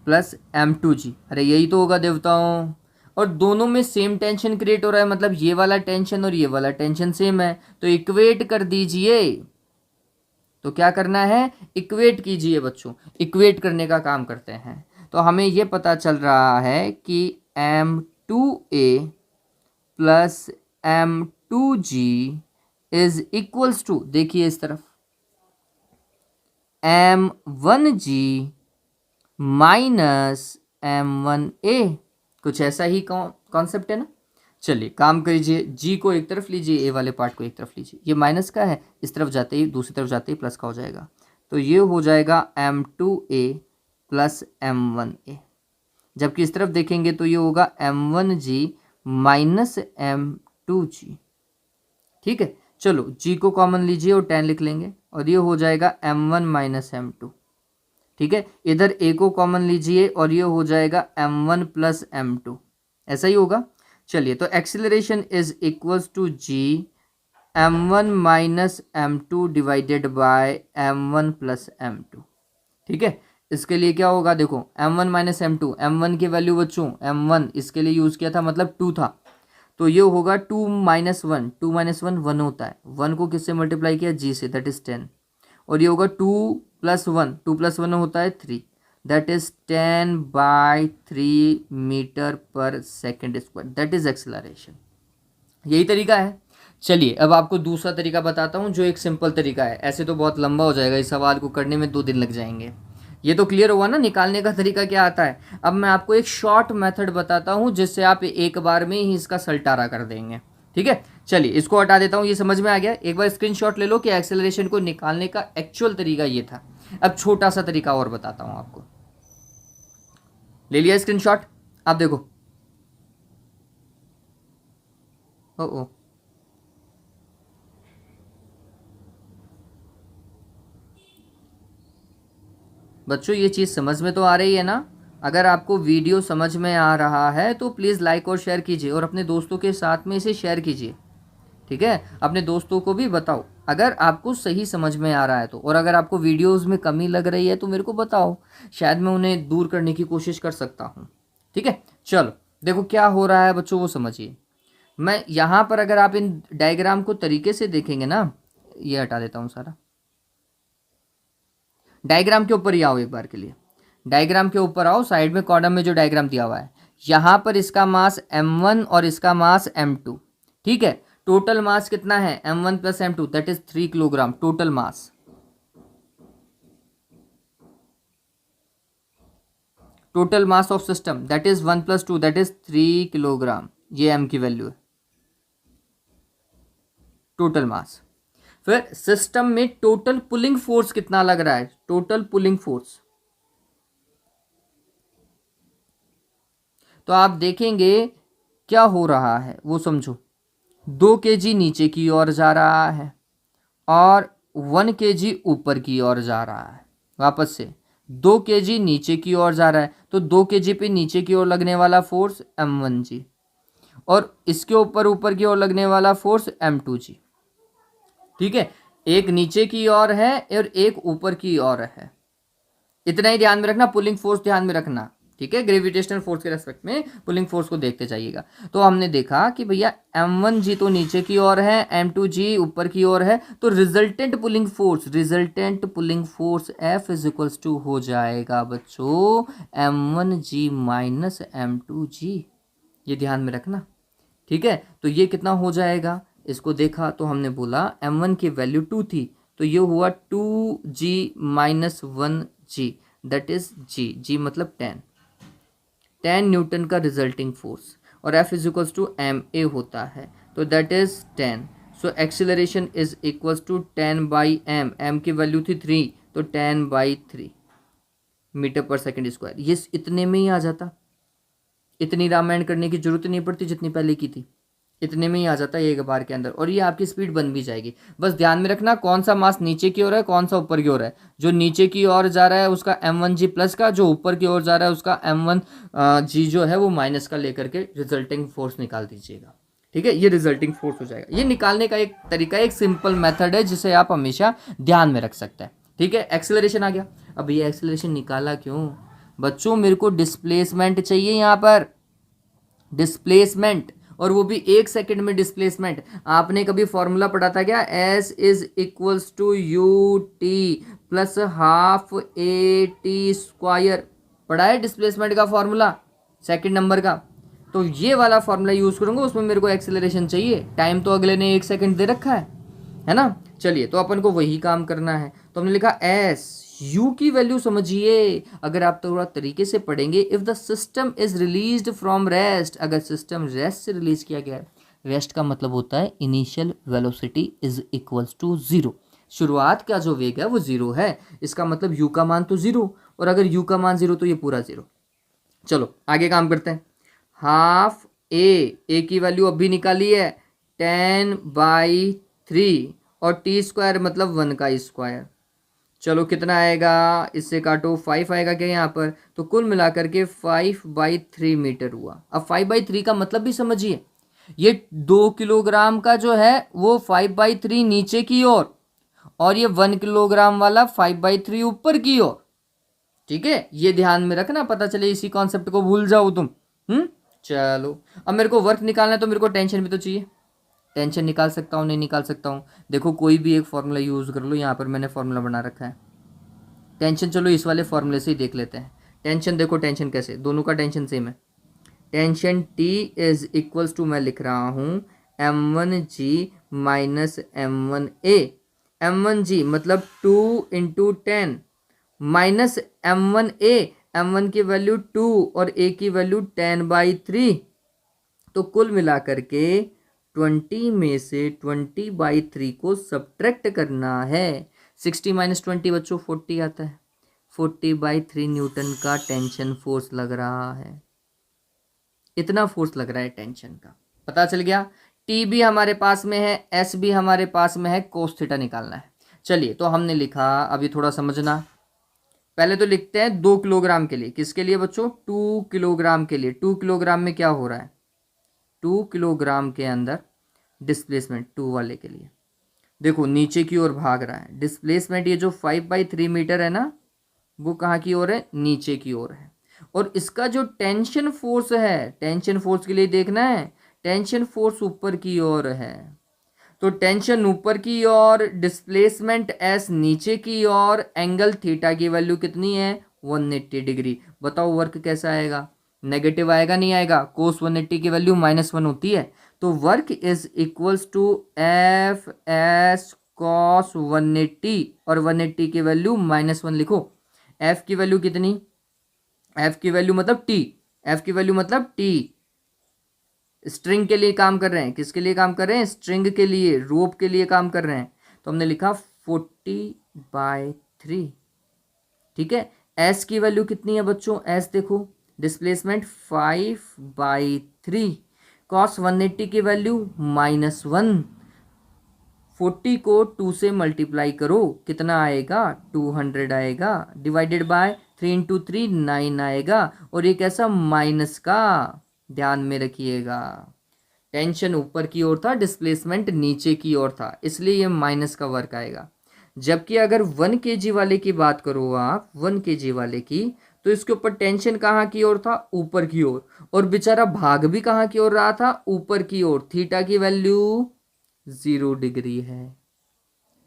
प्लस M2G। अरे यही तो होगा देवताओं, और दोनों में सेम टेंशन क्रिएट हो रहा है, मतलब ये वाला टेंशन और ये वाला टेंशन सेम है, तो इक्वेट कर दीजिए। तो क्या करना है? इक्वेट कीजिए बच्चों, इक्वेट करने का काम करते हैं। तो हमें ये पता चल रहा है कि M2A plus M2G is equals to, देखिए इस तरफ, M1G माइनस M1A। कुछ ऐसा ही कॉन्सेप्ट है ना। चलिए काम करिए, जी को एक तरफ लीजिए, ए वाले पार्ट को एक तरफ लीजिए। ये माइनस का है, इस तरफ जाते ही दूसरी तरफ जाते ही प्लस का हो जाएगा, तो ये हो जाएगा M2A प्लस M1A। जबकि इस तरफ देखेंगे तो ये होगा M1G माइनस M2G। ठीक है, चलो जी को कॉमन लीजिए और 10 लिख लेंगे, और ये हो जाएगा M1 माइनस M2। ठीक है, इधर ए को कॉमन लीजिए और ये हो जाएगा M1 प्लस M2, ऐसा ही होगा। चलिए, तो acceleration is equals to G M1 minus M2 divided by M1 plus M2। ठीक है, इसके लिए क्या होगा? देखो M1 माइनस M2, M1 की वैल्यू बच्चों M1 इसके लिए यूज़ किया था, मतलब 2 था, तो ये होगा 2 माइनस 1, 2 माइनस 1 1 होता है, 1 को किससे मल्टीप्लाई किया? जी से, दैट इज 10। और ये होगा 2 प्लस 1, 2 प्लस 1 होता है 3, दैट इज 10/3 मीटर पर second square, that is acceleration. यही तरीका है। चलिए अब आपको दूसरा तरीका बताता हूँ जो एक सिंपल तरीका है। ऐसे तो बहुत लंबा हो जाएगा, इस सवाल को करने में 2 दिन लग जाएंगे। ये तो क्लियर हुआ ना निकालने का तरीका क्या आता है। अब मैं आपको एक शॉर्ट मेथड बताता हूँ जिससे आप एक बार में ही इसका सलटारा कर देंगे। ठीक है, चलिए इसको हटा देता हूँ। ये समझ में आ गया। एक बार स्क्रीनशॉट ले लो कि एक्सेलरेशन को निकालने का एक्चुअल तरीका ये था। अब छोटा सा तरीका और बताता हूँ आपको। ले लिया स्क्रीनशॉट? आप देखो। ओ बच्चों ये चीज़ समझ में तो आ रही है ना? अगर आपको वीडियो समझ में आ रहा है तो प्लीज़ लाइक और शेयर कीजिए और अपने दोस्तों के साथ में इसे शेयर कीजिए। ठीक है, अपने दोस्तों को भी बताओ अगर आपको सही समझ में आ रहा है तो। और अगर आपको वीडियोस में कमी लग रही है तो मेरे को बताओ, शायद मैं उन्हें दूर करने की कोशिश कर सकता हूँ। ठीक है, चलो देखो क्या हो रहा है बच्चों, वो समझिए। मैं यहाँ पर अगर आप इन डायग्राम को तरीके से देखेंगे ना, ये हटा देता हूँ सारा। डायग्राम के ऊपर ही आओ एक बार के लिए। डायग्राम के ऊपर आओ, साइड में कॉलम में जो डायग्राम दिया हुआ है, यहाँ पर इसका मास m1 और इसका मास m2। ठीक है, टोटल मास कितना है m1 plus m2, that is 3 kilogram total mass. Total mass of system that is 1 plus 2 that is 3 kilogram. ये m की वैल्यू है, टोटल मास। फिर सिस्टम में टोटल पुलिंग फोर्स कितना लग रहा है, टोटल पुलिंग फोर्स। तो आप देखेंगे क्या हो रहा है वो समझो। 2 kg नीचे की ओर जा रहा है और 1 kg ऊपर की ओर जा रहा है। वापस से 2 kg नीचे की ओर जा रहा है, तो 2 kg पे नीचे की ओर लगने वाला फोर्स m1g और इसके ऊपर ऊपर की ओर लगने वाला फोर्स m2g। ठीक है, एक नीचे की ओर है और एक ऊपर की ओर है। इतना ही ध्यान में रखना, पुलिंग फोर्स ध्यान में रखना। ठीक है, ग्रेविटेशनल फोर्स के रेस्पेक्ट में पुलिंग फोर्स को देखते जाइएगा। तो हमने देखा कि भैया m1g तो नीचे की ओर है, m2g ऊपर की ओर है, तो resultant pulling force F is equals to हो जाएगा बच्चों m1g माइनस m2g। ये ध्यान में रखना। ठीक है, तो ये कितना हो जाएगा, इसको देखा तो हमने बोला m1 की वैल्यू 2 थी, तो ये हुआ 2g minus 1g, that is g मतलब 10 न्यूटन का रिजल्टिंग फोर्स, और F is equals to ma होता है, तो that is 10। So acceleration is equals to 10/m की वैल्यू थी 3, तो 10/3 मीटर पर सेकेंड स्क्वायर। ये इतने में ही आ जाता, इतनी रामायण करने की जरूरत नहीं पड़ती जितनी पहले की थी, इतने में ही आ जाता है एक बार के अंदर, और ये आपकी स्पीड बन भी जाएगी। बस ध्यान में रखना कौन सा मास नीचे की ओर है, कौन सा ऊपर की ओर है। जो नीचे की ओर जा रहा है उसका m1g प्लस का, जो ऊपर की ओर जा रहा है उसका m1g जो है वो माइनस का लेकर के रिजल्टिंग फोर्स निकाल दीजिएगा। ठीक है, ये रिजल्टिंग फोर्स हो जाएगा। ये निकालने का एक तरीका, एक सिंपल मेथड है जिसे आप हमेशा ध्यान में रख सकते हैं। ठीक है, एक्सेलरेशन आ गया। अब ये एक्सेलरेशन निकाला क्यों बच्चों, मेरे को डिस्प्लेसमेंट चाहिए यहाँ पर, डिस्प्लेसमेंट, और वो भी 1 सेकंड में डिस्प्लेसमेंट। आपने कभी फॉर्मूला पढ़ा था क्या, S is equals to ut plus half at square, पढ़ा है डिस्प्लेसमेंट का फॉर्मूला सेकंड नंबर का। तो ये वाला फॉर्मूला यूज करूंगा, उसमें मेरे को एक्सेलरेशन चाहिए। टाइम तो अगले ने 1 सेकंड दे रखा है ना। चलिए, तो अपन को वही काम करना है, तो हमने लिखा S, u की वैल्यू समझिए। अगर आप थोड़ा तरीके से पढ़ेंगे, if the system is released from rest, अगर सिस्टम रेस्ट से रिलीज किया गया है, रेस्ट का मतलब होता है initial velocity is equals to 0, शुरुआत का जो वेग है वो 0 है, इसका मतलब u का मान तो 0, और अगर u का मान 0 तो ये पूरा 0। चलो आगे काम करते हैं। हाफ a की वैल्यू अभी निकाली है 10/3, और t स्क्वायर मतलब 1 का स्क्वायर। चलो कितना आएगा, इससे काटो 5 आएगा क्या यहाँ पर, तो कुल मिलाकर के 5/3 मीटर हुआ। अब 5/3 का मतलब भी समझिए, ये 2 किलोग्राम का जो है वो 5/3 नीचे की ओर, और ये 1 किलोग्राम वाला 5/3 ऊपर की ओर। ठीक है, ये ध्यान में रखना, पता चले इसी कॉन्सेप्ट को भूल जाओ तुम। चलो अब मेरे को वर्क निकालना है, तो मेरे को टेंशन भी तो चाहिए। टेंशन निकाल सकता हूँ, नहीं निकाल सकता हूँ, देखो कोई भी एक फॉर्मूला यूज़ कर लो। यहाँ पर मैंने फॉर्मूला बना रखा है टेंशन, चलो इस वाले फॉर्मूले से ही देख लेते हैं। टेंशन देखो, टेंशन कैसे, दोनों का टेंशन सेम है। Tension T is equals to, मैं लिख रहा हूँ m1g माइनस m1a। m1g मतलब 2 × 10 माइनस m1a, m1 की वैल्यू 2 और a की वैल्यू 10/3। तो कुल मिलाकर के 20 में से 20/3 को सब्ट्रैक्ट करना है। 60 माइनस 20 बच्चों 40 आता है। 40/3 न्यूटन का टेंशन फोर्स लग रहा है। इतना फोर्स लग रहा है टेंशन का, पता चल गया। टी भी हमारे पास में है, एस भी हमारे पास में है, कोस थीटा निकालना है। चलिए तो हमने लिखा, अभी थोड़ा समझना। पहले तो लिखते हैं 2 किलोग्राम के लिए। किसके लिए बच्चों? 2 किलोग्राम के लिए। 2 किलोग्राम में क्या हो रहा है? 2 किलोग्राम के अंदर डिस्प्लेसमेंट 2 वाले के लिए देखो नीचे की ओर भाग रहा है डिस्प्लेसमेंट। ये जो 5/3 मीटर है ना, वो कहाँ की ओर है? नीचे की ओर है। और इसका जो टेंशन फोर्स है, टेंशन फोर्स के लिए देखना है, टेंशन फोर्स ऊपर की ओर है। तो टेंशन ऊपर की ओर, डिस्प्लेसमेंट एस नीचे की ओर, एंगल थीटा की वैल्यू कितनी है? 180 डिग्री। बताओ वर्क कैसा आएगा? नेगेटिव आएगा नहीं आएगा? कोस 180 की वैल्यू -1 होती है। तो work is equals to F S cos 180 और 180 की वैल्यू -1 लिखो। एफ की वैल्यू कितनी? एफ की वैल्यू मतलब टी। एफ की वैल्यू मतलब टी। स्ट्रिंग के लिए काम कर रहे हैं। किसके लिए काम कर रहे हैं? स्ट्रिंग के लिए, रोप के लिए काम कर रहे हैं। तो हमने लिखा 40/3। ठीक है। एस की वैल्यू कितनी है बच्चों? एस देखो, डिस्प्लेसमेंट 5/3। कॉस 180 की वैल्यू -1। 40 को 2 से मल्टीप्लाई करो, कितना आएगा? 200 आएगा। डिवाइडेड बाय 3 इंटू 3 9 आएगा। और ये कैसा? माइनस का, ध्यान में रखिएगा। टेंशन ऊपर की ओर था, डिस्प्लेसमेंट नीचे की ओर था, इसलिए ये माइनस का वर्क आएगा। जबकि अगर 1 kg वाले की बात करो आप, 1 kg वाले की, तो इसके ऊपर टेंशन कहाँ की ओर था? ऊपर की ओर। और बेचारा भाग भी कहाँ की ओर रहा था? ऊपर की ओर। थीटा की वैल्यू 0 डिग्री है।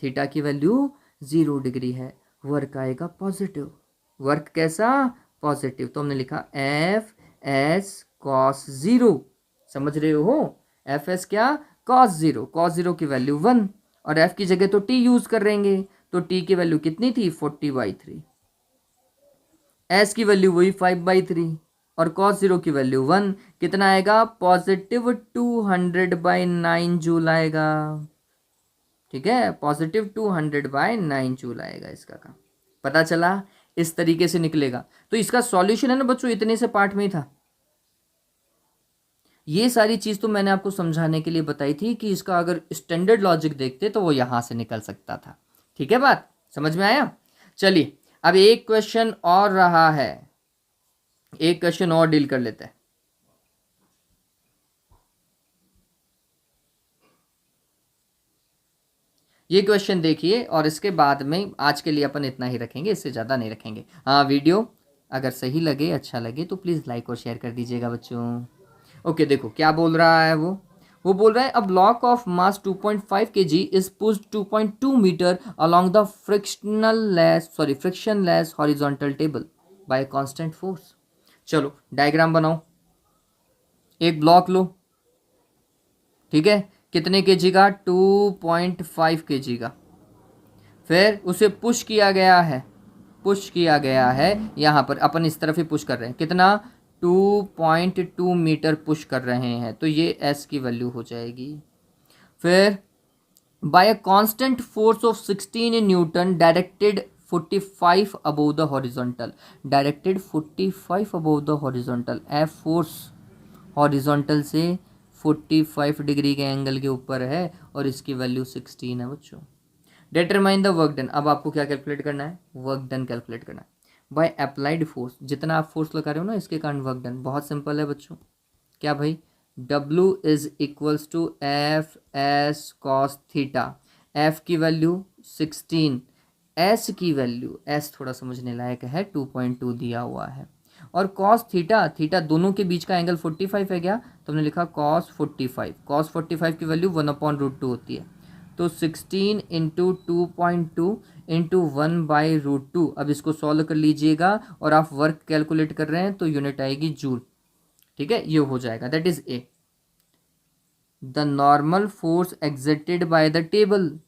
थीटा की वैल्यू 0 डिग्री है। वर्क आएगा पॉजिटिव। वर्क कैसा? पॉजिटिव। तो हमने लिखा एफ एस कॉस 0। समझ रहे हो? एफ एस क्या? कॉस 0। कॉस 0 की वैल्यू 1 और एफ की जगह तो टी यूज कर लेंगे। तो टी की वैल्यू कितनी थी? 40/3। एस की वैल्यू वही 5/3 और कॉस 0 की वैल्यू 1। कितना आएगा? पॉजिटिव 200/9 जूल आएगा। ठीक है, पॉजिटिव 200/9 जूल आएगा इसका काम। पता चला? इस तरीके से निकलेगा। तो इसका सॉल्यूशन है ना बच्चों, इतने से पार्ट में ही था। ये सारी चीज तो मैंने आपको समझाने के लिए बताई थी कि इसका अगर स्टैंडर्ड लॉजिक देखते तो वो यहां से निकल सकता था। ठीक है, बात समझ में आया? चलिए अब एक क्वेश्चन और रहा है, एक क्वेश्चन और डील कर लेते हैं। ये क्वेश्चन देखिए और इसके बाद में आज के लिए अपन इतना ही रखेंगे, इससे ज़्यादा नहीं रखेंगे। हाँ, वीडियो अगर सही लगे, अच्छा लगे तो प्लीज़ लाइक और शेयर कर दीजिएगा बच्चों। ओके, देखो क्या बोल रहा है वो बोल रहा है a block of mass 2.5 kg is pushed 2.2 metre along the frictionless horizontal table by constant force. चलो डायग्राम बनाओ। एक ब्लॉक लो, ठीक है, कितने केजी का? 2.5 kg का। फिर उसे पुश किया गया है, पुश किया गया है। यहाँ पर अपन इस तरफ ही पुश कर रहे हैं। कितना? 2.2 मीटर पुश कर रहे हैं। तो ये एस की वैल्यू हो जाएगी। फिर by a constant force of 16 newton directed 45 above the horizontal. Directed 45 above the horizontal. F force horizontal से 45 डिग्री के एंगल के ऊपर है और इसकी वैल्यू 16 है बच्चों। Determine the work done. अब आपको क्या कैलकुलेट करना है? वर्क डन कैलकुलेट करना है बाय अप्लाइड फोर्स। जितना आप फोर्स लगा रहे हो ना, इसके कारण वर्क डन। बहुत सिंपल है बच्चों। क्या भाई? W is equals to F S cos theta. F की वैल्यू 16, एस की वैल्यू, एस थोड़ा समझने लायक है, 2.2 दिया हुआ है। और कॉस थीटा, थीटा दोनों के बीच का एंगल 45 है क्या? तो हमने लिखा कॉस 45। कॉस 45 की वैल्यू 1/√2 होती है। तो 16 इंटू 2.2 इंटू 1/√2। अब इसको सॉल्व कर लीजिएगा और आप वर्क कैलकुलेट कर रहे हैं तो यूनिट आएगी जूल। ठीक है, ये हो जाएगा। That is a. The normal force exerted by the table.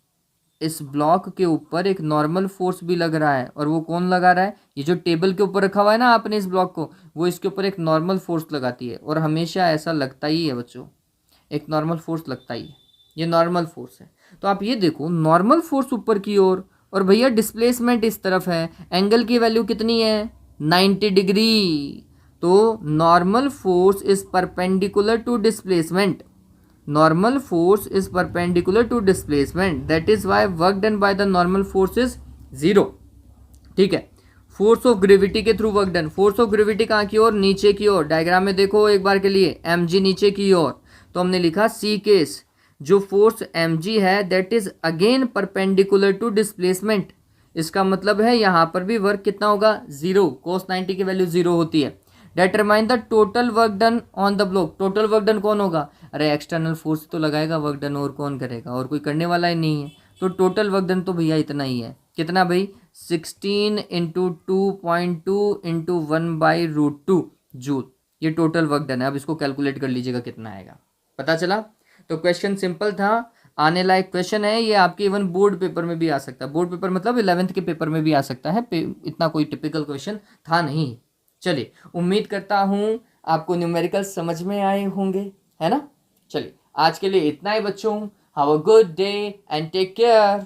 इस ब्लॉक के ऊपर एक नॉर्मल फोर्स भी लग रहा है, और वो कौन लगा रहा है? ये जो टेबल के ऊपर रखा हुआ है ना आपने इस ब्लॉक को, वो इसके ऊपर एक नॉर्मल फोर्स लगाती है, और हमेशा ऐसा लगता ही है बच्चों, एक नॉर्मल फोर्स लगता ही है, ये नॉर्मल फोर्स है। तो आप ये देखो, नॉर्मल फोर्स ऊपर की ओर, और भैया डिस्प्लेसमेंट इस तरफ है, एंगल की वैल्यू कितनी है? 90 डिग्री। तो normal force is perpendicular to displacement, normal force is perpendicular to displacement, that is why work done by the normal force is 0। ठीक है, फोर्स ऑफ ग्रेविटी के through work done, force of gravity कहाँ की ओर? नीचे की ओर। Diagram में देखो एक बार के लिए, mg नीचे की ओर, तो हमने लिखा सी केस, जो फोर्स mg है that is again perpendicular to displacement. इसका मतलब है यहाँ पर भी वर्क कितना होगा? 0। cos 90 की वैल्यू 0 होती है। Determine the total work done on the block, total work done कौन होगा? अरे एक्सटर्नल फोर्स तो लगाएगा वर्क डन, और कौन करेगा? और कोई करने वाला ही नहीं है। तो टोटल वर्क डन तो भैया इतना ही है। कितना भाई? 16 इंटू 2.2 इंटू 1/√2 जूल, ये टोटल वर्क डन है। अब इसको कैलकुलेट कर लीजिएगा कितना आएगा, पता चला? तो क्वेश्चन सिंपल था, आने लायक क्वेश्चन है ये, आपके इवन बोर्ड पेपर में भी आ सकता है। बोर्ड पेपर मतलब 11th के पेपर में भी आ सकता है, इतना कोई टिपिकल क्वेश्चन था नहीं। चलिए, उम्मीद करता हूँ आपको न्यूमेरिकल समझ में आए होंगे, है ना? चलिए, आज के लिए इतना ही बच्चों। Have a good day and take care.